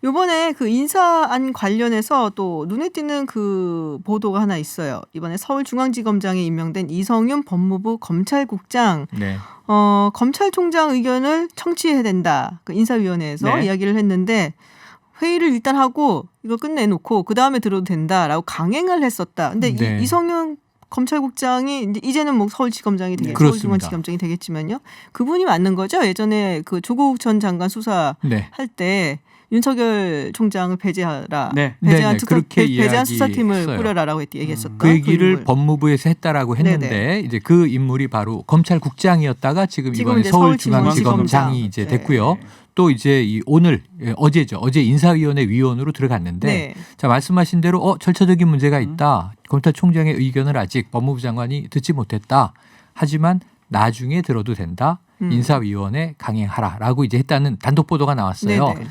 이번에 그 인사안 관련해서 또 눈에 띄는 그 보도가 하나 있어요. 이번에 서울중앙지검장에 임명된 이성윤 법무부 검찰국장 네. 검찰총장 의견을 청취해야 된다. 그 인사위원회에서 네. 이야기를 했는데 회의를 일단 하고 이거 끝내놓고 그 다음에 들어도 된다라고 강행을 했었다. 근데 네. 이성윤 검찰국장이 이제는 뭐 서울지검장이 되겠, 그렇습니다. 서울중앙지검장이 되겠지만요. 그분이 맞는 거죠. 예전에 그 조국 전 장관 수사 네. 할 때 윤석열 총장을 배제하라. 네. 배제한, 네네, 그렇게 배제한 수사팀을 이야기했어요. 꾸려라라고 얘기했었던 그 얘기를 인물. 법무부에서 했다라고 했는데 네네. 이제 그 인물이 바로 검찰국장이었다가 지금 이번에 이제 서울중앙지검장이 이제 네. 됐고요. 또 이제 어제죠. 어제 인사위원회 위원으로 들어갔는데 네. 자 말씀하신 대로 절차적인 문제가 있다. 검찰총장의 의견을 아직 법무부 장관이 듣지 못했다. 하지만 나중에 들어도 된다. 인사위원회 강행하라라고 이제 했다는 단독 보도가 나왔어요. 네네.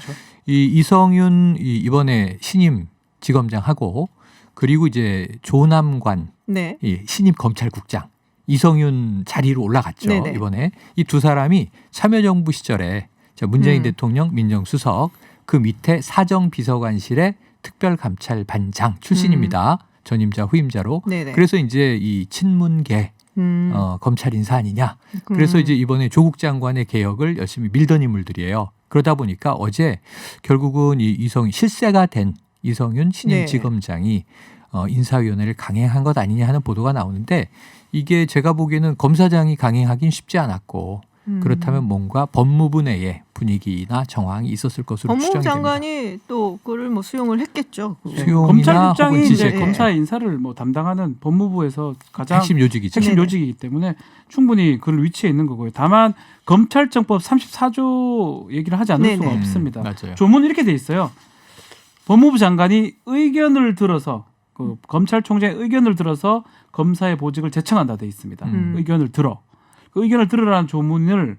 이 이성윤 이번에 신임 지검장하고 그리고 이제 조남관 네. 신임 검찰국장 이성윤 자리로 올라갔죠. 네네. 이번에 이 두 사람이 참여정부 시절에 문재인 대통령 민정수석 그 밑에 사정비서관실의 특별감찰반장 출신입니다. 전임자 후임자로. 네네. 그래서 이제 이 친문계 검찰 인사 아니냐. 그래서 이제 이번에 조국 장관의 개혁을 열심히 밀던 인물들이에요. 그러다 보니까 어제 결국은 이 실세가 된 이성윤 신임 네. 지검장이 인사위원회를 강행한 것 아니냐 하는 보도가 나오는데 이게 제가 보기에는 검사장이 강행하긴 쉽지 않았고 그렇다면 뭔가 법무부 내에 분위기나 정황이 있었을 것으로 법무부 추정이 됩니다. 장관이 또 그걸 뭐 수용을 했겠죠. 수용이나 검찰국장이 혹은 이제 지시했고. 검사 인사를 뭐 담당하는 법무부에서 가장 핵심 요직이죠. 핵심 네네. 요직이기 때문에 충분히 그런 위치에 있는 거고요. 다만 검찰청법 34조 얘기를 하지 않을 수가 네네. 없습니다. 맞아요. 조문은 이렇게 돼 있어요. 법무부 장관이 의견을 들어서 그 검찰총장의 의견을 들어서 검사의 보직을 제청한다 돼 있습니다. 의견을 들어. 그 의견을 들으라는 조문을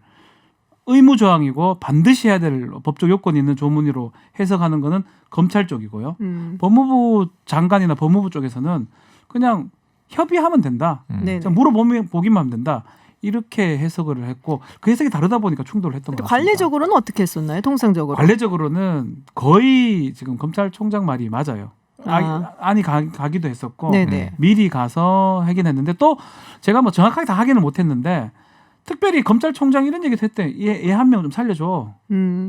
의무조항이고 반드시 해야 될 법적 요건이 있는 조문으로 해석하는 거는 검찰 쪽이고요. 법무부 장관이나 법무부 쪽에서는 그냥 협의하면 된다. 네네. 그냥 물어보기만 하면 된다. 이렇게 해석을 했고 그 해석이 다르다 보니까 충돌을 했던 것 같습니다. 관례적으로는 어떻게 했었나요? 통상적으로. 관례적으로는 거의 지금 검찰총장 말이 맞아요. 안이 가기도 했었고 네네. 미리 가서 하긴 했는데 또 제가 뭐 정확하게 다 하기는 못했는데 특별히 검찰총장이 이런 얘기도 했대. 얘 한 명 좀 살려줘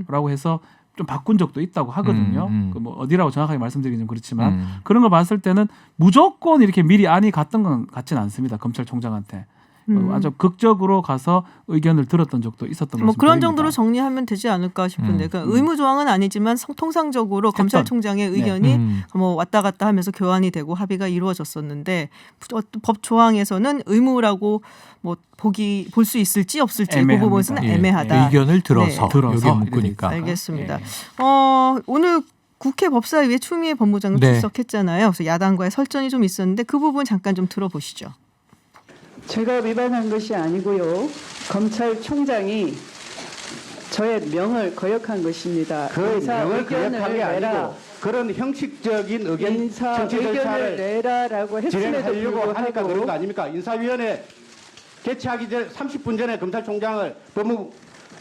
라고 해서 좀 바꾼 적도 있다고 하거든요. 그 뭐 어디라고 정확하게 말씀드리긴 좀 그렇지만 그런 걸 봤을 때는 무조건 이렇게 미리 안이 갔던 건 같지는 않습니다. 검찰총장한테. 아주 극적으로 가서 의견을 들었던 적도 있었던 것으로 뭐 그런 보입니다. 정도로 정리하면 되지 않을까 싶은데 그러니까 의무 조항은 아니지만 통상적으로 검찰총장의 의견이 뭐 왔다 갔다 하면서 교환이 되고 합의가 이루어졌었는데 법 조항에서는 의무라고 뭐 볼 수 있을지 없을지 그 애매합니다. 부분은 예. 애매하다. 의견을 들어서 네. 여기에 묶으니까. 알겠습니다. 예. 오늘 국회 법사위에 추미애 법무장관 네. 출석했잖아요. 그래서 야당과의 설전이 좀 있었는데 그 부분 잠깐 좀 들어보시죠. 제가 위반한 것이 아니고요. 검찰총장이 저의 명을 거역한 것입니다. 그 명을 거역한 게 아니고 그런 형식적인 의견 인사 정치 의견을 절차를 내라라고 했음에도 진행하려고 하니까 그런 거 불구하고 아닙니까? 인사위원회 개최하기 전 30분 전에 검찰총장을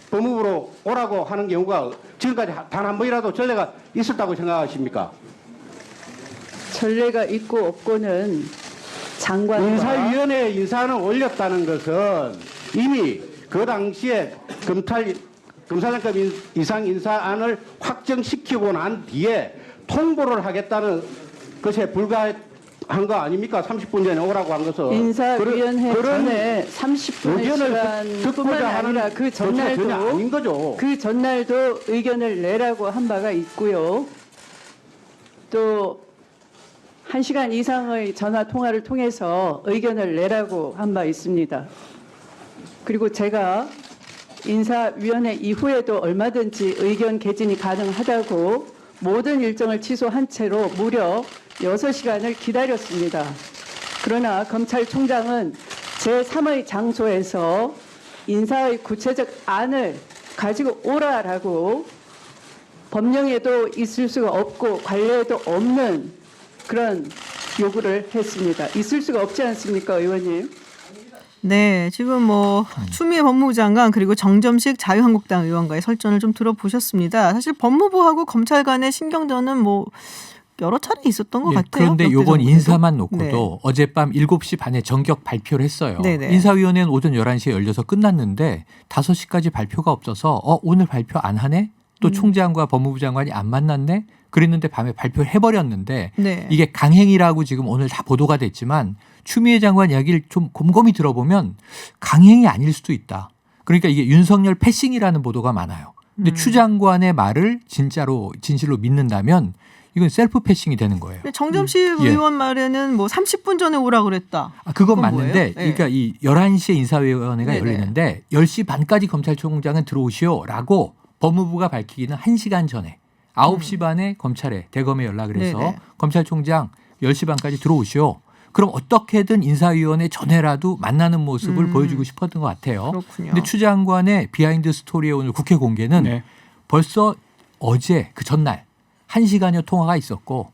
법무부로 오라고 하는 경우가 지금까지 단 한 번이라도 전례가 있었다고 생각하십니까? 전례가 있고 없고는 장관과 인사위원회 인사안을 올렸다는 것은 이미 그 당시에 검사장급 이상 인사안을 확정시키고 난 뒤에 통보를 하겠다는 것에 불과한 거 아닙니까? 30분 전에 오라고 한 것은. 인사위원회 그런 전에 30분의 의견을 시간뿐만 듣고자 하는 아니라 그 전혀 아닌 거죠. 그 전날도 의견을 내라고 한 바가 있고요. 또 1시간 이상의 전화 통화를 통해서 의견을 내라고 한 바 있습니다. 그리고 제가 인사위원회 이후에도 얼마든지 의견 개진이 가능하다고 모든 일정을 취소한 채로 무려 6시간을 기다렸습니다. 그러나 검찰총장은 제3의 장소에서 인사의 구체적 안을 가지고 오라라고 법령에도 있을 수가 없고 관례에도 없는 그런 요구를 했습니다. 있을 수가 없지 않습니까, 의원님? 네, 지금 뭐 추미애 법무부 장관 그리고 정점식 자유한국당 의원과의 설전을 좀 들어보셨습니다. 사실 법무부하고 검찰 간의 신경전은 뭐 여러 차례 있었던 것 같아요. 그런데 역대 이번 정부에도. 인사만 놓고도 네. 어젯밤 7시 반에 전격 발표를 했어요. 네네. 인사위원회는 오전 11시에 열려서 끝났는데 5시까지 발표가 없어서 오늘 발표 안 하네? 또 총장과 법무부 장관이 안 만났네? 그랬는데 밤에 발표를 해버렸는데 네. 이게 강행이라고 지금 오늘 다 보도가 됐지만 추미애 장관 이야기를 좀 곰곰이 들어보면 강행이 아닐 수도 있다. 그러니까 이게 윤석열 패싱이라는 보도가 많아요. 근데 추 장관의 말을 진실로 믿는다면 이건 셀프 패싱이 되는 거예요. 근데 정점식 의원 말에는 뭐 30분 전에 오라 그랬다. 그건 그건 맞는데 뭐예요? 네. 그러니까 이 11시에 인사위원회가 네네. 열리는데 10시 반까지 검찰총장은 들어오시오라고 법무부가 밝히기는 1시간 전에 9시 반에 검찰에 대검에 연락을 해서 네네. 검찰총장 10시 반까지 들어오시오. 그럼 어떻게든 인사위원회 전에라도 만나는 모습을 보여주고 싶었던 것 같아요. 그렇군요. 근데 추 장관의 비하인드 스토리에 오늘 국회 공개는 네. 벌써 어제 그 전날 1시간여 통화가 있었고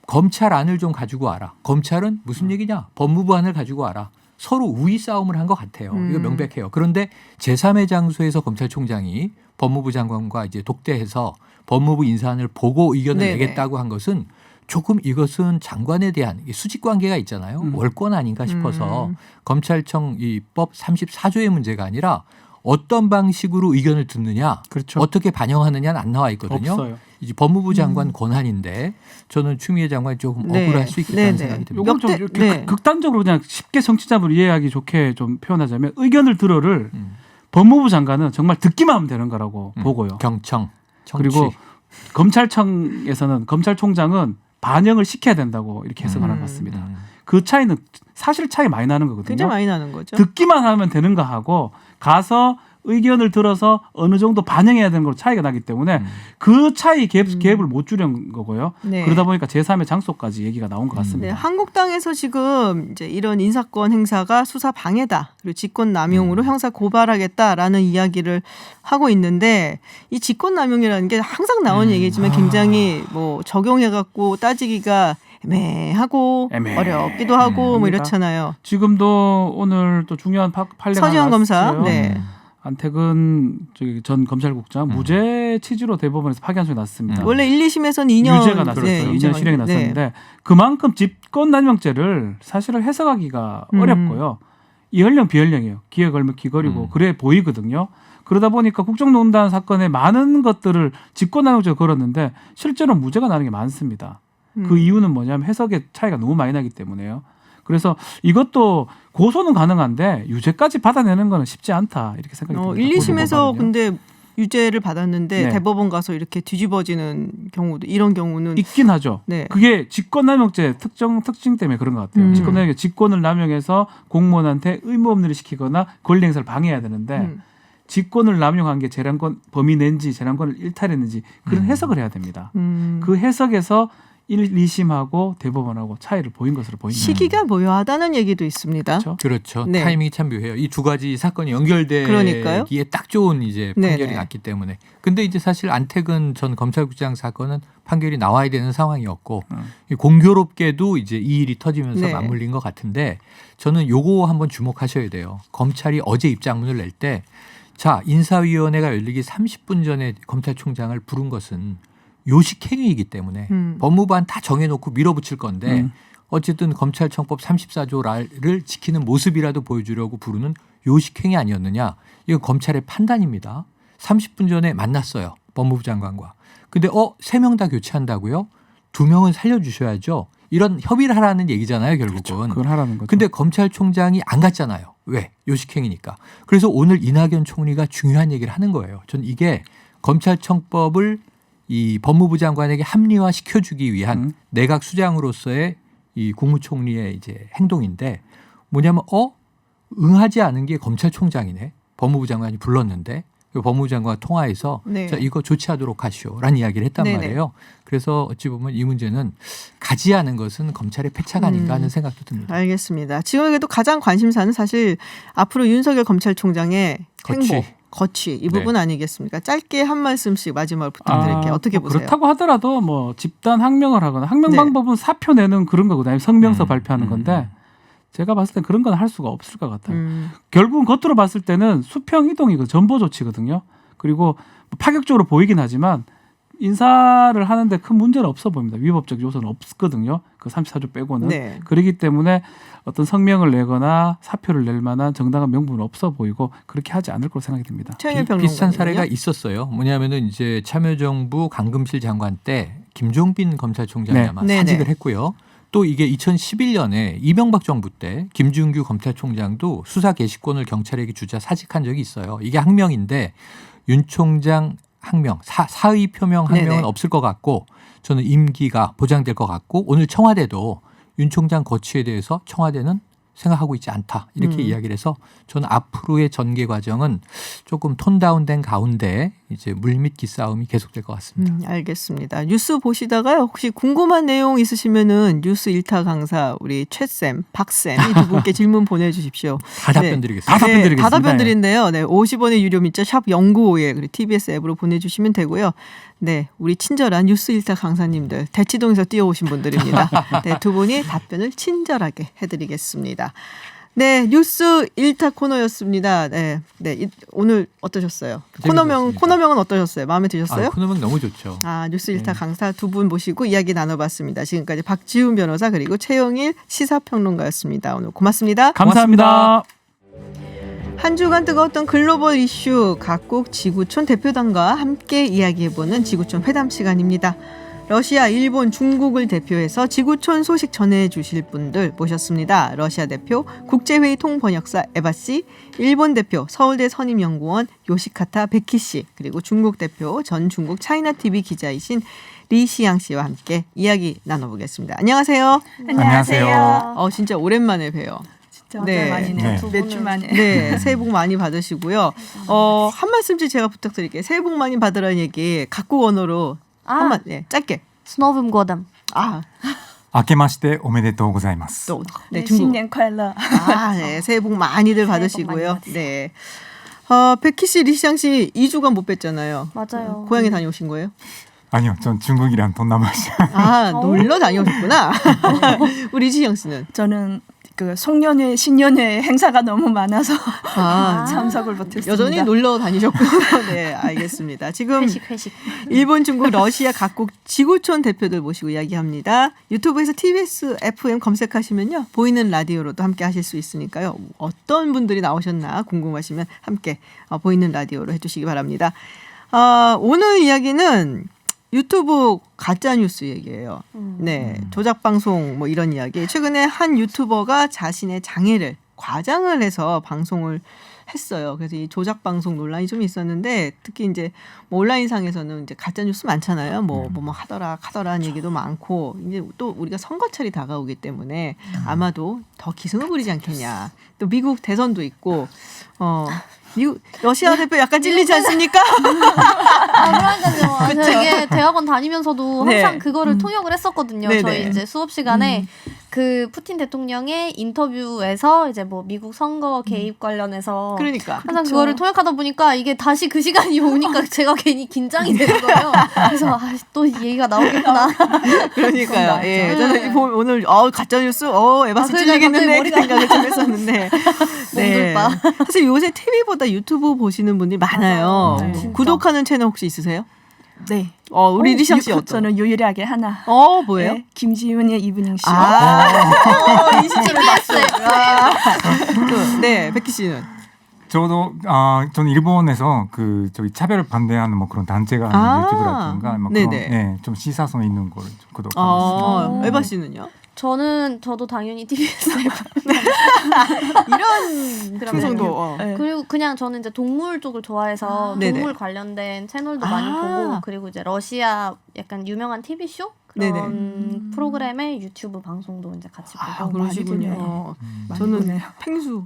검찰 안을 좀 가지고 와라. 검찰은 무슨 얘기냐? 법무부 안을 가지고 와라. 서로 우위 싸움을 한 것 같아요. 이거 명백해요. 그런데 제3의 장소에서 검찰총장이 법무부 장관과 이제 독대해서 법무부 인사안을 보고 의견을 네네. 내겠다고 한 것은 조금 이것은 장관에 대한 수직 관계가 있잖아요. 월권 아닌가 싶어서 검찰청 이법 34조의 문제가 아니라 어떤 방식으로 의견을 듣느냐, 그렇죠. 어떻게 반영하느냐는 안 나와 있거든요. 없어요. 이제 법무부 장관 권한인데 저는 추미애 장관이 조금 네. 억울할 수 있겠다는 네네. 생각이 듭니다. 요걸 좀 역대- 이렇게 네. 극단적으로 그냥 쉽게 정치자분 이해하기 좋게 좀 표현하자면 의견을 들어를 음. 법무부 장관은 정말 듣기만 하면 되는 거라고 보고요. 경청, 정치. 그리고 검찰청에서는 검찰총장은 반영을 시켜야 된다고 이렇게 해석하는 것 같습니다. 그 차이는 사실 차이 많이 나는 거거든요. 굉장히 많이 나는 거죠. 듣기만 하면 되는 거 하고 가서 의견을 들어서 어느 정도 반영해야 되는 걸로 차이가 나기 때문에 그 차이 갭을 못 줄인 거고요. 네. 그러다 보니까 제3의 장소까지 얘기가 나온 것 네, 같습니다. 한국당에서 지금 이제 이런 인사권 행사가 수사 방해다 그리고 직권 남용으로 형사 고발하겠다라는 이야기를 하고 있는데 이 직권 남용이라는 게 항상 나오는 얘기지만 굉장히 뭐 적용해 갖고 따지기가 애매하고 어렵기도 하고 뭐 합니다. 이렇잖아요. 지금도 오늘 또 중요한 판례가 서지현 검사. 나왔어요. 네. 안태근 전 검찰국장 무죄 취지로 대법원에서 파기환송이 났습니다. 원래 1, 2심에서는 2년 유죄가 났었어요. 네, 2년 실형이 네. 났었는데 그만큼 직권남용죄를 사실은 해석하기가 어렵고요. 이연령 비연령이에요. 기에 걸면 기걸이고 그래 보이거든요. 그러다 보니까 국정농단 사건에 많은 것들을 직권남용죄로 걸었는데 실제로 무죄가 나는 게 많습니다. 그 이유는 뭐냐면 해석의 차이가 너무 많이 나기 때문에요. 그래서 이것도 고소는 가능한데 유죄까지 받아내는 거는 쉽지 않다 이렇게 생각이 듭니다. 1, 2심에서 고소법안은요. 근데 유죄를 받았는데 네. 대법원 가서 이렇게 뒤집어지는 경우도 이런 경우는 있긴 하죠. 네. 그게 직권남용죄 특징 때문에 그런 것 같아요. 직권남용죄 직권을 남용해서 공무원한테 의무 없는 일을 시키거나 권리 행사를 방해해야 되는데 직권을 남용한 게 재량권 범위 낸지 재량권을 일탈했는지 그런 해석을 해야 됩니다. 그 해석에서 1, 2심하고 대법원하고 차이를 보인 것으로 보입니다. 시기가 모호하다는 얘기도 있습니다. 그렇죠? 네. 타이밍이 참 묘해요. 이 두 가지 사건이 연결되기에 그러니까요. 딱 좋은 이제 판결이 네네. 났기 때문에. 근데 이제 사실 안태근 전 검찰국장 사건은 판결이 나와야 되는 상황이었고 공교롭게도 이제 이 일이 터지면서 네. 맞물린 것 같은데 저는 요거 한번 주목하셔야 돼요. 검찰이 어제 입장문을 낼 때 자, 인사위원회가 열리기 30분 전에 검찰총장을 부른 것은 요식행위이기 때문에 법무부안 다 정해놓고 밀어붙일 건데 어쨌든 검찰청법 34조를 지키는 모습이라도 보여주려고 부르는 요식행위 아니었느냐. 이건 검찰의 판단입니다. 30분 전에 만났어요. 법무부 장관과. 근데 3명 다 교체한다고요? 2명은 살려주셔야죠. 이런 협의를 하라는 얘기잖아요. 결국은. 그걸 하라는 거죠. 근데 검찰총장이 안 갔잖아요. 왜? 요식행위니까. 그래서 오늘 이낙연 총리가 중요한 얘기를 하는 거예요. 전 이게 검찰청법을 이 법무부 장관에게 합리화 시켜주기 위한 내각 수장으로서의 이 국무총리의 이제 행동인데 뭐냐면 응하지 않은 게 검찰총장이네. 법무부 장관이 불렀는데 법무부 장관과 통화해서 네. 자, 이거 조치하도록 하시오라는 이야기를 했단 네네. 말이에요. 그래서 어찌 보면 이 문제는 가지 않은 것은 검찰의 패착 아닌가 하는 생각도 듭니다. 알겠습니다. 지금에도 가장 관심사는 사실 앞으로 윤석열 검찰총장의 행보, 거취 이 부분 네. 아니겠습니까? 짧게 한 말씀씩 마지막으로 부탁드릴게요. 어떻게 뭐 보세요? 그렇다고 하더라도 뭐 집단 항명을 하거나 항명 네. 방법은 사표 내는 그런 거거든요. 성명서 발표하는 건데 제가 봤을 땐 그런 건 할 수가 없을 것 같아요. 결국은 겉으로 봤을 때는 수평 이동이 그 전보 조치거든요. 그리고 파격적으로 보이긴 하지만 인사를 하는데 큰 문제는 없어 보입니다. 위법적 요소는 없거든요. 그 34조 빼고는. 네. 그렇기 때문에 어떤 성명을 내거나 사표를 낼 만한 정당한 명분은 없어 보이고 그렇게 하지 않을 거로 생각이 듭니다. 최영일 비슷한 평론가는요? 사례가 있었어요. 뭐냐면은 이제 참여정부 강금실 장관 때 김종빈 검찰총장이 네. 아마 네네. 사직을 했고요. 또 이게 2011년에 이명박 정부 때 김준규 검찰총장도 수사 개시권을 경찰에게 주자 사직한 적이 있어요. 이게 항명인데 윤 총장 항명, 사의 표명 항명은 네네. 없을 것 같고 저는 임기가 보장될 것 같고 오늘 청와대도 윤 총장 거취에 대해서 청와대는 생각하고 있지 않다. 이렇게 이야기를 해서 저는 앞으로의 전개 과정은 조금 톤 다운된 가운데 이제 물밑기 싸움이 계속될 것 같습니다. 알겠습니다. 뉴스 보시다가요. 혹시 궁금한 내용 있으시면은 뉴스 일타 강사 우리 최쌤, 박쌤 이 두 분께 질문 보내주십시오. 다 답변 드리겠습니다. 다 답변 드리겠습니다. 다 답변 드린데요. 네, 50원의 유료 문자 샵 0951 그리고 TBS 앱으로 보내주시면 되고요. 네, 우리 친절한 뉴스 일타 강사님들 대치동에서 뛰어오신 분들입니다. 네, 두 분이 답변을 친절하게 해드리겠습니다. 네, 뉴스 일타 코너였습니다. 네, 오늘 어떠셨어요? 재밌었습니다. 코너명은 어떠셨어요? 마음에 드셨어요? 코너명 너무 좋죠. 뉴스 일타 강사 두 분 모시고 이야기 나눠봤습니다. 지금까지 박지훈 변호사 그리고 최영일 시사평론가였습니다. 오늘 고맙습니다. 감사합니다. 한 주간 뜨거웠던 글로벌 이슈 각국 지구촌 대표단과 함께 이야기해보는 지구촌 회담 시간입니다. 러시아, 일본, 중국을 대표해서 지구촌 소식 전해주실 분들 모셨습니다. 러시아 대표 국제회의 통번역사 에바 씨, 일본 대표 서울대 선임연구원 요시카타 베키 씨, 그리고 중국 대표 전 중국 차이나TV 기자이신 리시양 씨와 함께 이야기 나눠보겠습니다. 안녕하세요. 안녕하세요. 진짜 오랜만에 봬요. 진짜 네. 많이네요. 네. 몇 주 만에. 네, 새해 복 많이 받으시고요. 한 말씀씩 제가 부탁드릴게요. 새해 복 많이 받으라는 얘기 각국 언어로 한번 짧게. с Новым годом. 明けましておめでとうございます. 또 네, 중국. 신년 快乐. 네, 새해 복 많이들 받으시고요. 네. 백희 씨, 리시양 씨 2주간 못 뵀잖아요. 맞아요. 고향에 다녀오신 거예요? 아니요, 전 중국이랑 동남아시아. 놀러 다녀오셨구나. 우리 리시양 씨는? 저는 그 송년회, 신년회 행사가 너무 많아서 아, 참석을 못했습니다. 여전히 놀러 다니셨군요. 네, 알겠습니다. 지금 회식. 일본, 중국, 러시아 각국 지구촌 대표들 모시고 이야기합니다. 유튜브에서 TBS FM 검색하시면요. 보이는 라디오로도 함께 하실 수 있으니까요. 어떤 분들이 나오셨나 궁금하시면 함께 보이는 라디오로 해주시기 바랍니다. 오늘 이야기는 유튜브 가짜 뉴스 얘기예요. 네, 조작 방송 뭐 이런 이야기. 최근에 한 유튜버가 자신의 장애를 과장을 해서 방송을 했어요. 그래서 이 조작 방송 논란이 좀 있었는데 특히 이제 뭐 온라인상에서는 이제 가짜 뉴스 많잖아요. 뭐 하더라는 얘기도 많고 이제 또 우리가 선거철이 다가오기 때문에 아마도 더 기승을 부리지 않겠냐. 또 미국 대선도 있고 미국 러시아 대표 약간 찔리지 않습니까? 그러니까요. 되게 대학원 다니면서도 항상 네. 그거를 통역을 했었거든요. 네네. 저희 이제 수업 시간에 그 푸틴 대통령의 인터뷰에서 이제 뭐 미국 선거 개입 관련해서 그러니까 항상 그거를 통역하다 보니까 이게 다시 그 시간이 오니까 제가 괜히 긴장이 되는 거예요. 그래서 또 얘기가 나오겠구나. 그러니까요. 예, 저는 오늘 가짜 뉴스 에바스 그러니까 찔리겠는데 그 갑자기 생각을 좀 했었는데. 네. 몽돌바. 사실 요새 TV보다 유튜브 보시는 분들이 많아요. 맞아요. 네. 구독하는 채널 혹시 있으세요? 네. 우리 리샹 씨 어떤? 저는 유일하게 하나. 뭐예요? 네, 김지훈의 이브닝 쇼. 이 시점을 봤어요. 네, 백희 씨는. 저도 저는 일본에서 그 저기 차별을 반대하는 뭐 그런 단체가 하는 유튜브라든가 뭐 그런 좀 시사성 있는 걸 좀 구독하고 있습니다. 에바 씨는요? 저도 당연히 TBS 이런 충성도. 그리고 그냥 저는 이제 동물 쪽을 좋아해서 동물 관련된 채널도 많이 보고 그리고 이제 러시아 약간 유명한 TV 쇼 그런 프로그램의 유튜브 방송도 이제 같이 보고. 그러시군요. 저는 펭수.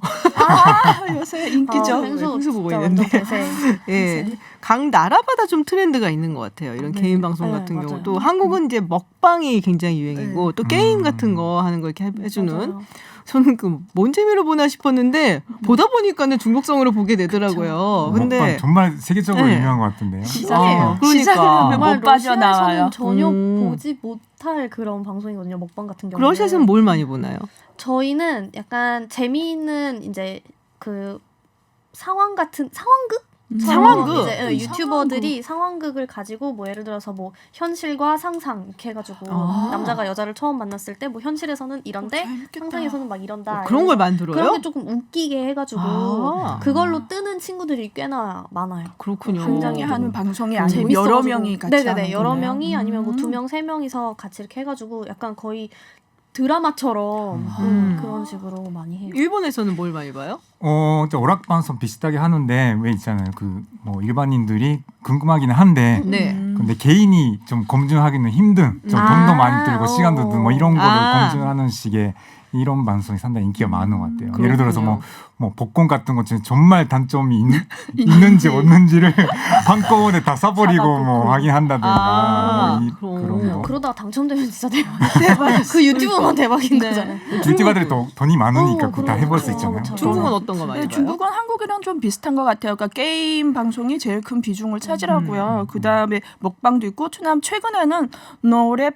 요새 인기죠. 펭수 보고 있는데. 예, 각 나라마다 좀 트렌드가 있는 것 같아요. 이런 개인 방송 같은 경우도 한국은 이제 먹방이 굉장히 유행이고 또 게임 같은 거 하는 걸 이렇게 해주는. 저는 그 뭔 재미로 보나 싶었는데 보다 보니까는 중독성으로 보게 되더라고요. 근데 먹방 정말 세계적으로 유명한 것 같은데요. 시작해요. 그러니까. 시작하면 못 빠져나와요. 러시아에서는 전혀 보지 못할 그런 방송이거든요. 먹방 같은 경우는. 러시아에서는 뭘 많이 보나요? 저희는 약간 재미있는 이제 그 상황 같은 상황극? 상황극? 이제 유튜버들이 상황극을 가지고 뭐 예를 들어서 뭐 현실과 상상 이렇게 해가지고 남자가 여자를 처음 만났을 때 뭐 현실에서는 이런데 상상에서는 막 이런다. 그런 걸 만들어요? 그런 게 조금 웃기게 해가지고 그걸로 뜨는 친구들이 꽤나 많아요. 그렇군요. 굉장히 하는 방송이 아니고 재밌어가지고. 여러 명이 같이 네네네 하는 여러 거네요. 명이 아니면 뭐 2명, 3명이서 같이 이렇게 해가지고 약간 거의 드라마처럼 그런 식으로 많이 해요. 일본에서는 뭘 많이 봐요? 오락방송 비슷하게 하는데 왜 있잖아요. 그 뭐 일반인들이 궁금하기는 한데 근데 개인이 좀 검증하기는 힘든 좀 돈도 많이 들고 시간도 들고 뭐 이런 거를 검증하는 식의 이런 방송이 상당히 인기가 많은 것 같아요. 그렇군요. 예를 들어서 뭐 복권 같은 것 중에 정말 단점이 있는지 없는지를 한꺼번에 다 써버리고 뭐 확인한다든가 그런 거. 그러다가 당첨되면 진짜 대박. 그 유튜브만 대박인 거잖아요. 유튜버들이 돈이 많으니까 그거 다 해볼 수 있잖아요. 중국은 어떤 거 많이 봐요? 중국은 한국이랑 좀 비슷한 것 같아요. 그러니까 게임 방송이 제일 큰 비중을 차지하고요. 그 다음에 먹방도 있고, 최근에는 노래.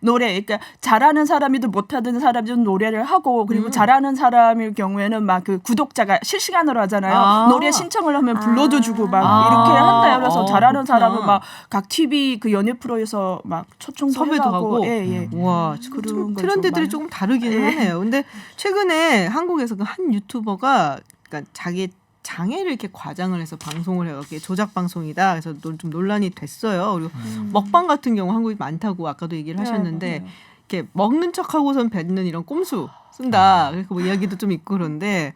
그러니까 잘하는 사람이든 못하는 사람이든 노래를 하고 그리고 잘하는 사람일 경우에는 막 그 구독자가 실시간으로 하잖아요. 노래 신청을 하면 불러도 주고 막 이렇게 한대요. 그래서 잘하는 사람은 막 각 TV 그 연예 프로에서 막 초청도 섭외도 하고. 와, 그런 트렌드들이 조금 다르기는 하네요. 근데 최근에 한국에서 그 한 유튜버가 그러니까 자기 장애를 이렇게 과장을 해서 방송을 해요. 그게 조작 방송이다. 그래서 좀 논란이 됐어요. 그리고 먹방 같은 경우 한국이 많다고 아까도 얘기를 하셨는데 이렇게 먹는 척하고선 뱉는 이런 꼼수 쓴다. 그래서 뭐 이야기도 좀 있고 그런데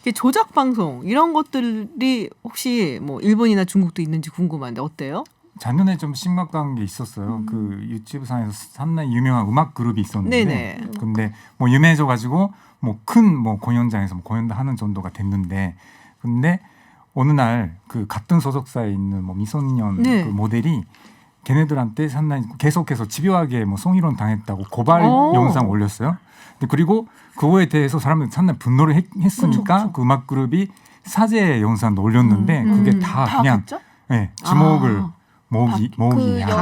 이게 조작 방송 이런 것들이 혹시 뭐 일본이나 중국도 있는지 궁금한데 어때요? 작년에 좀 심각한 게 있었어요. 그 유튜브 상에서 상당히 유명한 음악 그룹이 있었는데, 네네. 근데 뭐 유명해져가지고 뭐 큰 뭐 공연장에서 뭐 공연도 하는 정도가 됐는데, 근데 어느 날 그 같은 소속사에 있는 뭐 미소년 그 모델이 걔네들한테 상당히 계속해서 집요하게 뭐 성희롱 당했다고 고발 영상 올렸어요. 근데 그리고 그거에 대해서 사람들이 상당히 분노를 했으니까 그쵸. 그 음악 그룹이 사죄 영상도 올렸는데 그게 다 그냥 지목을 모기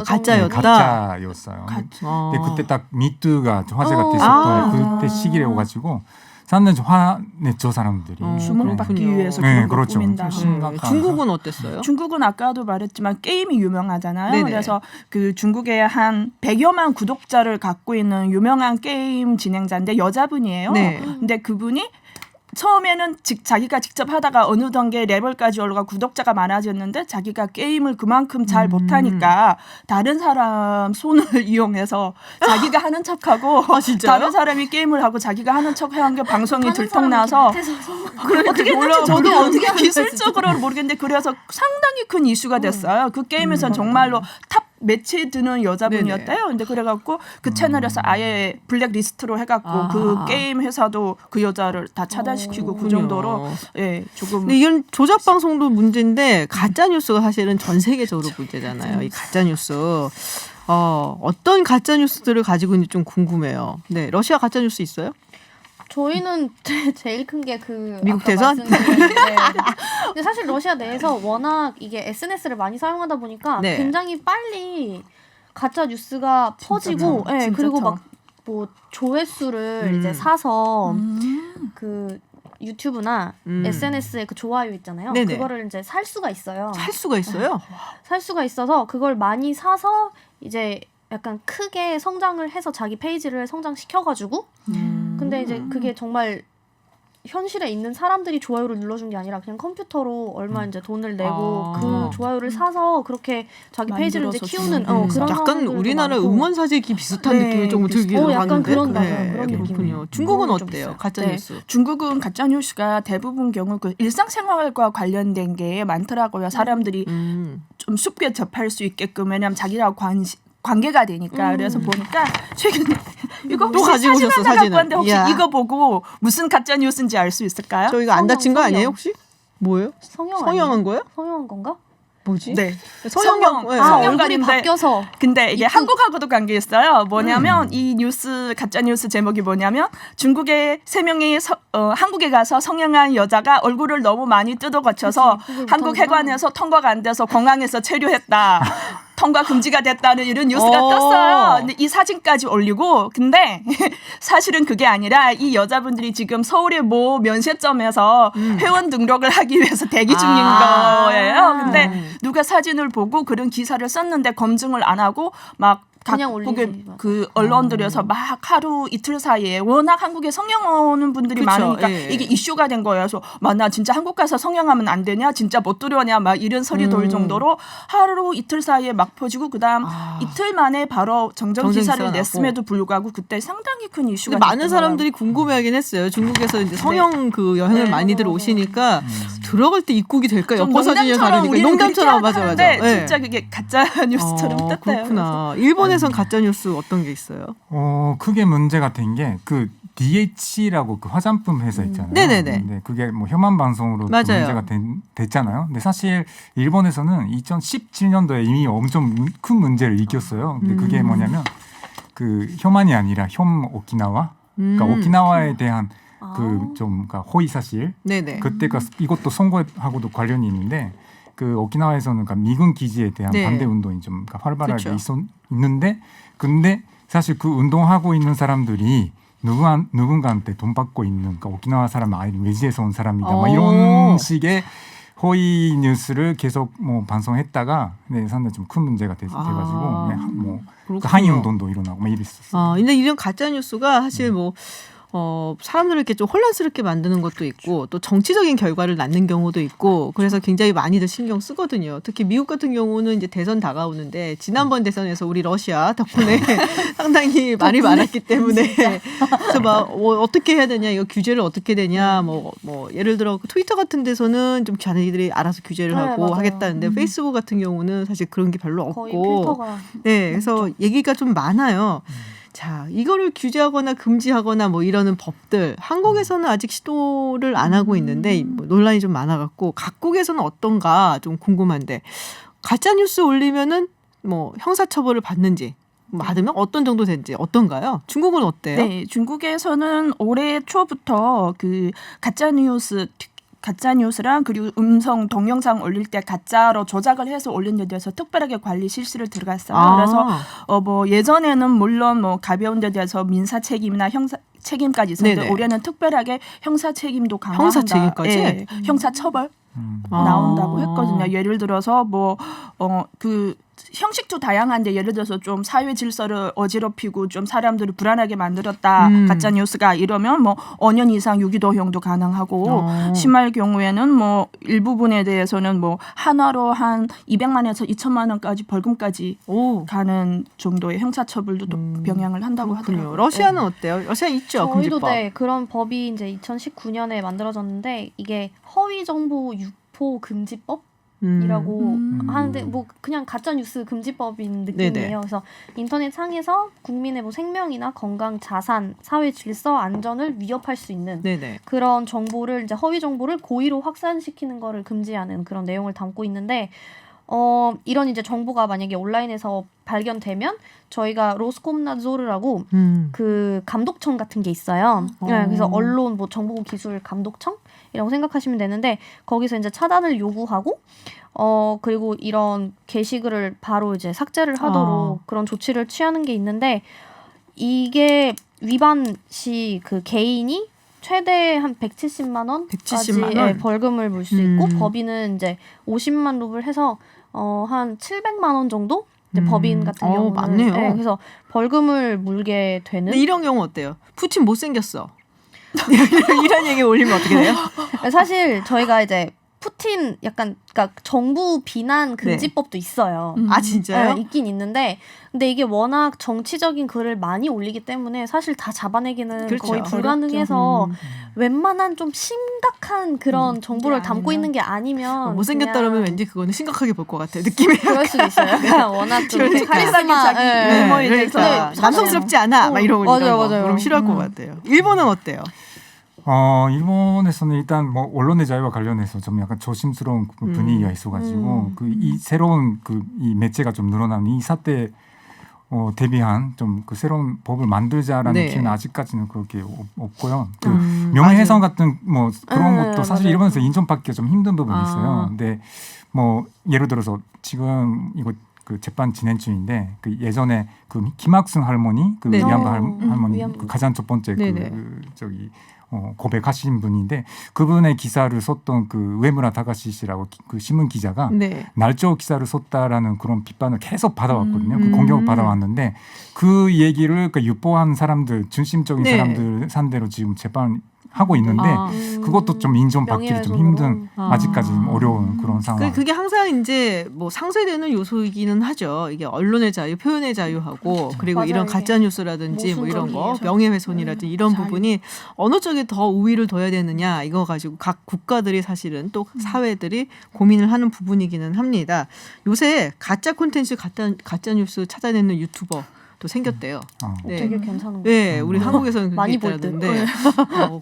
가짜였다. 가짜였어요. 근데 그때 딱 미투가 화제가 됐었던 그때 시기래 오가지고 상당히 좀 화냈죠 사람들이. 주목받기 위해서 그런 걸 그렇죠. 꾸민다. 중국은 어땠어요? 중국은 아까도 말했지만 게임이 유명하잖아요. 네네. 그래서 그 중국에 한 100여만 구독자를 갖고 있는 유명한 게임 진행자인데 여자분이에요. 네. 근데 그분이 처음에는 자기가 직접 하다가 어느 단계 레벨까지 올라가 구독자가 많아졌는데 자기가 게임을 그만큼 잘 못하니까 다른 사람 손을 이용해서 자기가 하는 척하고 다른 사람이 게임을 하고 자기가 하는 척한 게 방송이 들통나서 어떻게 했는지 저도 어떻게 기술적으로 모르겠는데 그래서 상당히 큰 이슈가 됐어요. 그 게임에서는 정말로 탑 매치에 드는 여자분이었대요. 근데 그래갖고 그 채널에서 아예 블랙리스트로 해갖고 그 게임 회사도 그 여자를 다 차단시키고 그 정도로 조금. 근데 이런 조작 방송도 문제인데 가짜 뉴스가 사실은 전 세계적으로 문제잖아요. 이 가짜 뉴스. 어떤 가짜 뉴스들을 가지고 있는지 좀 궁금해요. 네, 러시아 가짜 뉴스 있어요? 저희는 제일 큰 게 그 미국 대선? 근데 사실 러시아 내에서 워낙 이게 SNS를 많이 사용하다 보니까 굉장히 빨리 가짜 뉴스가 퍼지고, 그리고 막 뭐 조회수를 이제 사서 그 유튜브나 SNS에 그 좋아요 있잖아요. 네네. 그거를 이제 살 수가 있어요. 살 수가 있어요? 살 수가 있어서 그걸 많이 사서 이제 약간 크게 성장을 해서 자기 페이지를 성장시켜가지고 근데 이제 그게 정말 현실에 있는 사람들이 좋아요를 눌러준 게 아니라 그냥 컴퓨터로 얼마 이제 돈을 내고 그 좋아요를 사서 그렇게 자기 페이지를 이제 키우는 그런 약간 우리나라 응원 사재기 비슷한 느낌이 좀 들기도 하는데. 약간 그런 느낌이에요. 중국은 어때요? 가짜 뉴스? 중국은 가짜 뉴스가 대부분 경우 그 일상생활과 관련된 게 많더라고요. 사람들이 좀 쉽게 접할 수 있게끔 왜냐하면 자기랑 관계가 되니까 그래서 보니까 최근에 이거 또 가지고 오셨어 사진을. 혹시 이거 보고 무슨 가짜 뉴스인지 알 수 있을까요? 저 이거 안 다친 거 아니에요 혹시? 뭐예요? 성형한 거예요? 성형한 건가? 뭐지? 네. 성형 얼굴이 바뀌어서. 근데 이게 한국하고도 관계 있어요. 뭐냐면 이 뉴스 가짜 뉴스 제목이 뭐냐면 중국의 3명이 한국에 가서 성형한 여자가 얼굴을 너무 많이 뜯어 거쳐서 한국 해관에서 통과가 안 돼서 공항에서 체류했다. 통과 금지가 됐다는 이런 뉴스가 떴어요. 근데 이 사진까지 올리고 근데 사실은 그게 아니라 이 여자분들이 지금 서울의 모 면세점에서 회원 등록을 하기 위해서 대기 중인 거예요. 근데 누가 사진을 보고 그런 기사를 썼는데 검증을 안 하고 막 각국의 그 언론들에서 막 하루 이틀 사이에 워낙 한국에 성형 오는 분들이 많으니까 이게 이슈가 된 거예요. 그래서 나 진짜 한국 가서 성형하면 안 되냐? 진짜 못 들어오냐? 막 이런 설이 돌 정도로 하루 이틀 사이에 막 퍼지고 그다음 이틀 만에 바로 정정 기사를 냈음에도 불구하고 그때 상당히 큰 이슈가 됐던 많은 사람들이 궁금해하긴 했어요. 중국에서 이제 성형 그 여행을 많이들 오시니까 들어갈 때 입국이 될까? 여권 사진이 다르니까 농담처럼 맞아. 진짜 그게 가짜 뉴스처럼 떴대요. 그렇구나. 일본에선 가짜 뉴스 어떤 게 있어요? 크게 문제가 된 게 그 DH라고 그 화장품 회사 있잖아요. 네네네. 근데 그게 뭐 혐한 방송으로 문제가 됐잖아요. 근데 사실 일본에서는 2017년도에 이미 엄청 큰 문제를 일으켰어요. 근데 그게 뭐냐면 그 혐한이 아니라 혐 오키나와, 그러니까 오키나와에 대한 그 좀 그러니까 허위 사실. 네네. 그때가 이것도 선거하고도 관련이 있는데. 그 오키나와에서는 그러니까 미군 기지에 대한 반대 운동이 좀 그러니까 활발하게 있는데 근데 사실 그 운동하고 있는 사람들이 누군가한테 돈 받고 있는 그러니까 오키나와 사람 아니 외지에서 온 사람이다 막 이런 식의 허위 뉴스를 계속 뭐 방송했다가 상당히 좀 큰 문제가 돼가지고 뭐 항의 운동도 일어나고 막 이랬었어요. 근데 이런 가짜 뉴스가 사실 뭐 사람들을 이렇게 좀 혼란스럽게 만드는 것도 있고 또 정치적인 결과를 낳는 경우도 있고 그래서 굉장히 많이들 신경 쓰거든요. 특히 미국 같은 경우는 이제 대선 다가오는데 지난번 대선에서 우리 러시아 덕분에 상당히 말이 많았기 때문에 그래서 막 어떻게 해야 되냐 이거 규제를 어떻게 되냐 뭐 예를 들어 트위터 같은 데서는 좀 자기들이 알아서 규제를 하고 하겠다는데 페이스북 같은 경우는 사실 그런 게 별로 없고 거의 필터가 그래서 얘기가 좀 많아요. 자, 이거를 규제하거나 금지하거나 뭐 이러는 법들 한국에서는 아직 시도를 안 하고 있는데 뭐 논란이 좀 많아갖고 각국에서는 어떤가 좀 궁금한데 가짜 뉴스 올리면은 뭐 형사처벌을 받는지 받으면 어떤 정도 되는지 어떤가요? 중국은 어때요? 네, 중국에서는 올해 초부터 그 가짜 뉴스랑 그리고 음성 동영상 올릴 때 가짜로 조작을 해서 올린 데 대해서 특별하게 관리 실시를 들어갔어요. 그래서 뭐 예전에는 물론 뭐 가벼운 데 대해서 민사 책임이나 형사 책임까지 있었는데 올해는 특별하게 형사 책임도 강화한다. 형사 책임까지? 형사 처벌 나온다고 했거든요. 예를 들어서 뭐 그 형식도 다양한데 예를 들어서 좀 사회 질서를 어지럽히고 좀 사람들을 불안하게 만들었다. 가짜 뉴스가 이러면 뭐 5년 이상 유기도형도 가능하고 심할 경우에는 뭐 일부분에 대해서는 뭐 한화로 한 200만에서 2천만 원까지 벌금까지 가는 정도의 형사처벌도 병행을 한다고 하더라고요. 러시아는 어때요? 러시아 있죠. 저희도 금지법. 그런 법이 이제 2019년에 만들어졌는데 이게 허위 정보 유포 금지법 이라고 하는데 뭐 그냥 가짜 뉴스 금지법인 느낌이에요. 그래서 인터넷 상에서 국민의 뭐 생명이나 건강, 자산, 사회 질서, 안전을 위협할 수 있는 그런 정보를 이제 허위 정보를 고의로 확산시키는 거를 금지하는 그런 내용을 담고 있는데 이런 이제 정보가 만약에 온라인에서 발견되면 저희가 로스콤나조르라고 그 감독청 같은 게 있어요. 그래서 언론 뭐 정보기술 감독청이라고 생각하시면 되는데 거기서 이제 차단을 요구하고 그리고 이런 게시글을 바로 이제 삭제를 하도록 그런 조치를 취하는 게 있는데 이게 위반 시 그 개인이 최대 한 170만 원까지 벌금을 물 수 있고 법인은 이제 50만 루블 해서 한 700만 원 정도 법인 같은 경우는 많네요. 그래서 벌금을 물게 되는. 이런 경우 어때요? 푸틴 못생겼어. 이런 얘기 올리면 어떻게 돼요? 사실 저희가 이제 푸틴 약간 그러니까 정부 비난 금지법도 있어요. 아 진짜요? 있긴 있는데 근데 이게 워낙 정치적인 글을 많이 올리기 때문에 사실 다 잡아내기는 거의 불가능해서 웬만한 좀 심각한 그런 정보를 담고 있는 게 아니면 못생겼다 그러면 왠지 그거는 심각하게 볼 것 같아요. 느낌이 그럴 수도 있어요. 워낙 좀 카리스마 자기 외모에 대해서 남성스럽지 않아 막 이러고 그럼 싫어할 것 같아요. 일본은 어때요? 일본에서는 일단 뭐 언론의 자유와 관련해서 좀 약간 조심스러운 분위기가 있어가지고 이 새로운 이 매체가 좀 늘어나는 이 사태 대비한 좀 그 새로운 법을 만들자라는 네. 기회는 아직까지는 그렇게 없고요. 그 명예훼손 같은 뭐 그런 것도 사실 일본에서 인정받기가 좀 힘든 부분이 있어요. 근데 뭐 예를 들어서 지금 이거 그 재판 진행 중인데 그 예전에 그 김학승 할머니 그 위안부 할머니 그 가장 첫 번째 고백하신 분인데 그분의 기사를 썼던 그 우에무라 타카시 씨라고 그 신문 기자가 날조 기사를 썼다라는 그런 비판을 계속 받아왔거든요. 그 공격을 받아왔는데 그 얘기를 그 유포한 사람들 중심적인 사람들 상대로 지금 재판 하고 있는데 그것도 좀 인정받기를 좀 힘든 아직까지 어려운 그런 상황. 그게 항상 이제 뭐 상쇄되는 요소이기는 하죠. 이게 언론의 자유, 표현의 자유하고 그리고 맞아요, 이런 가짜 뉴스라든지 뭐 이런 거, 명예훼손이라든지 이런 부분이 어느 쪽에 더 우위를 둬야 되느냐 이거 가지고 각 국가들이 사실은 또 사회들이 고민을 하는 부분이기는 합니다. 요새 가짜 콘텐츠, 가짜 뉴스 찾아내는 유튜버 또 생겼대요. 되게 괜찮은 거. 네, 우리 한국에서는 많이 그게 볼 있다던데.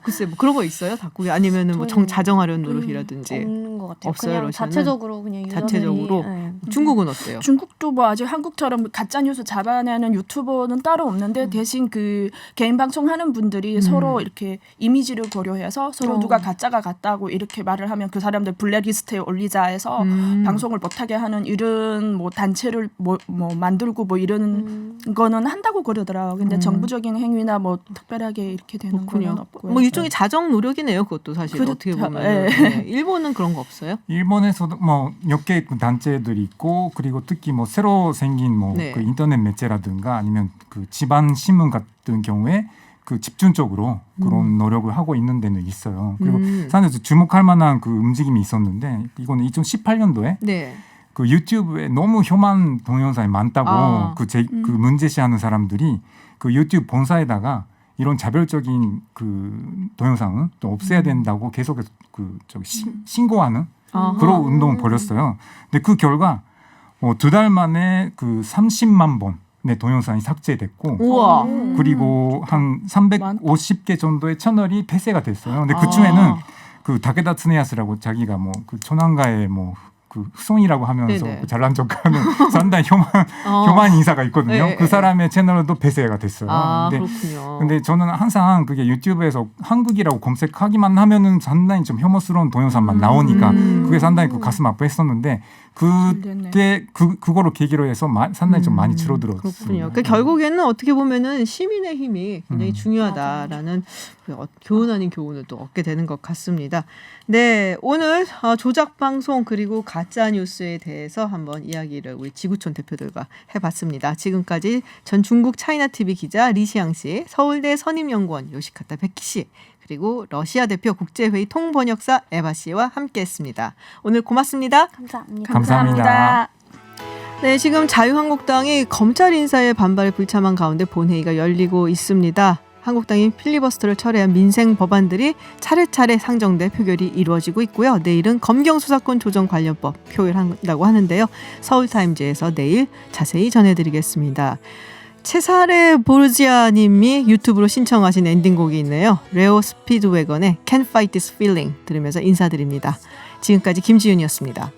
글쎄 뭐 그런 거 있어요? 다국에 아니면은 뭐 자정하려는 노릇이라든지 없는 것 같아요. 없어요, 그냥 러시아는? 자체적으로 그냥 자체적으로. 중국은 어때요? 중국도 뭐 아직 한국처럼 가짜 뉴스 잡아내는 유튜버는 따로 없는데 대신 그 개인 방송하는 분들이 서로 이렇게 이미지를 고려해서 서로 누가 가짜가 같다고 이렇게 말을 하면 그 사람들 블랙리스트에 올리자 해서 방송을 못하게 하는 이런 뭐 단체를 뭐 만들고 뭐 이런 거는 한다고 그러더라고요. 근데 정부적인 행위나 뭐 특별하게 이렇게 되는 건 없고요. 뭐 일종의 자정 노력이네요. 그것도 사실 그렇죠. 어떻게 보면. 네. 일본은 그런 거 없어요? 일본에서도 뭐 몇 개 단체들이 있고 그리고 특히 뭐 새로 생긴 뭐 그 인터넷 매체라든가 아니면 그 지방 신문 같은 경우에 그 집중적으로 그런 노력을 하고 있는 데는 있어요. 그리고 사실 주목할 만한 그 움직임이 있었는데 이거는 2018년도에 그 유튜브에 너무 혐한 동영상이 많다고 그 문제시하는 사람들이 그 유튜브 본사에다가 이런 자별적인 그 동영상은 또 없애야 된다고 계속해서 신고하는 그런 운동을 벌였어요. 근데 그 결과 2달 만에 그 30만 번의 동영상이 삭제됐고 우와. 그리고 한 350개 정도의 채널이 폐쇄가 됐어요. 근데 그 중에는 그 다케다 트네야스라고 자기가 뭐 그 초난가의 뭐 그 후손이라고 하면서 그 잘난 척하는 상당히 혐한 인사가 있거든요. 그 사람의 채널도 폐쇄가 됐어요. 그렇군요. 근데 저는 항상 그게 유튜브에서 한국이라고 검색하기만 하면은 상당히 좀 혐오스러운 동영상만 나오니까 그게 상당히 그 가슴 아파했었는데 그때 그거를 계기로 해서 상당히 좀 많이 줄어들었어요. 그렇군요. 그러니까 결국에는 어떻게 보면은 시민의 힘이 굉장히 중요하다라는 교훈 아닌 교훈을 또 얻게 되는 것 같습니다. 네, 오늘 조작 방송 그리고 가짜 뉴스에 대해서 한번 이야기를 우리 지구촌 대표들과 해봤습니다. 지금까지 전 중국 차이나 TV 기자 리시앙 씨, 서울대 선임연구원 요시카타 백희 씨, 그리고 러시아 대표 국제회의 통번역사 에바 씨와 함께했습니다. 오늘 고맙습니다. 감사합니다. 네, 지금 자유한국당이 검찰 인사의 반발에 불참한 가운데 본회의가 열리고 있습니다. 한국당이 필리버스터를 철회한 민생 법안들이 차례차례 상정돼 표결이 이루어지고 있고요. 내일은 검경수사권 조정 관련법 표결한다고 하는데요. 서울타임즈에서 내일 자세히 전해드리겠습니다. 체사레 보르지아 님이 유튜브로 신청하신 엔딩곡이 있네요. 레오 스피드웨건의 Can't Fight This Feeling 들으면서 인사드립니다. 지금까지 김지윤이었습니다.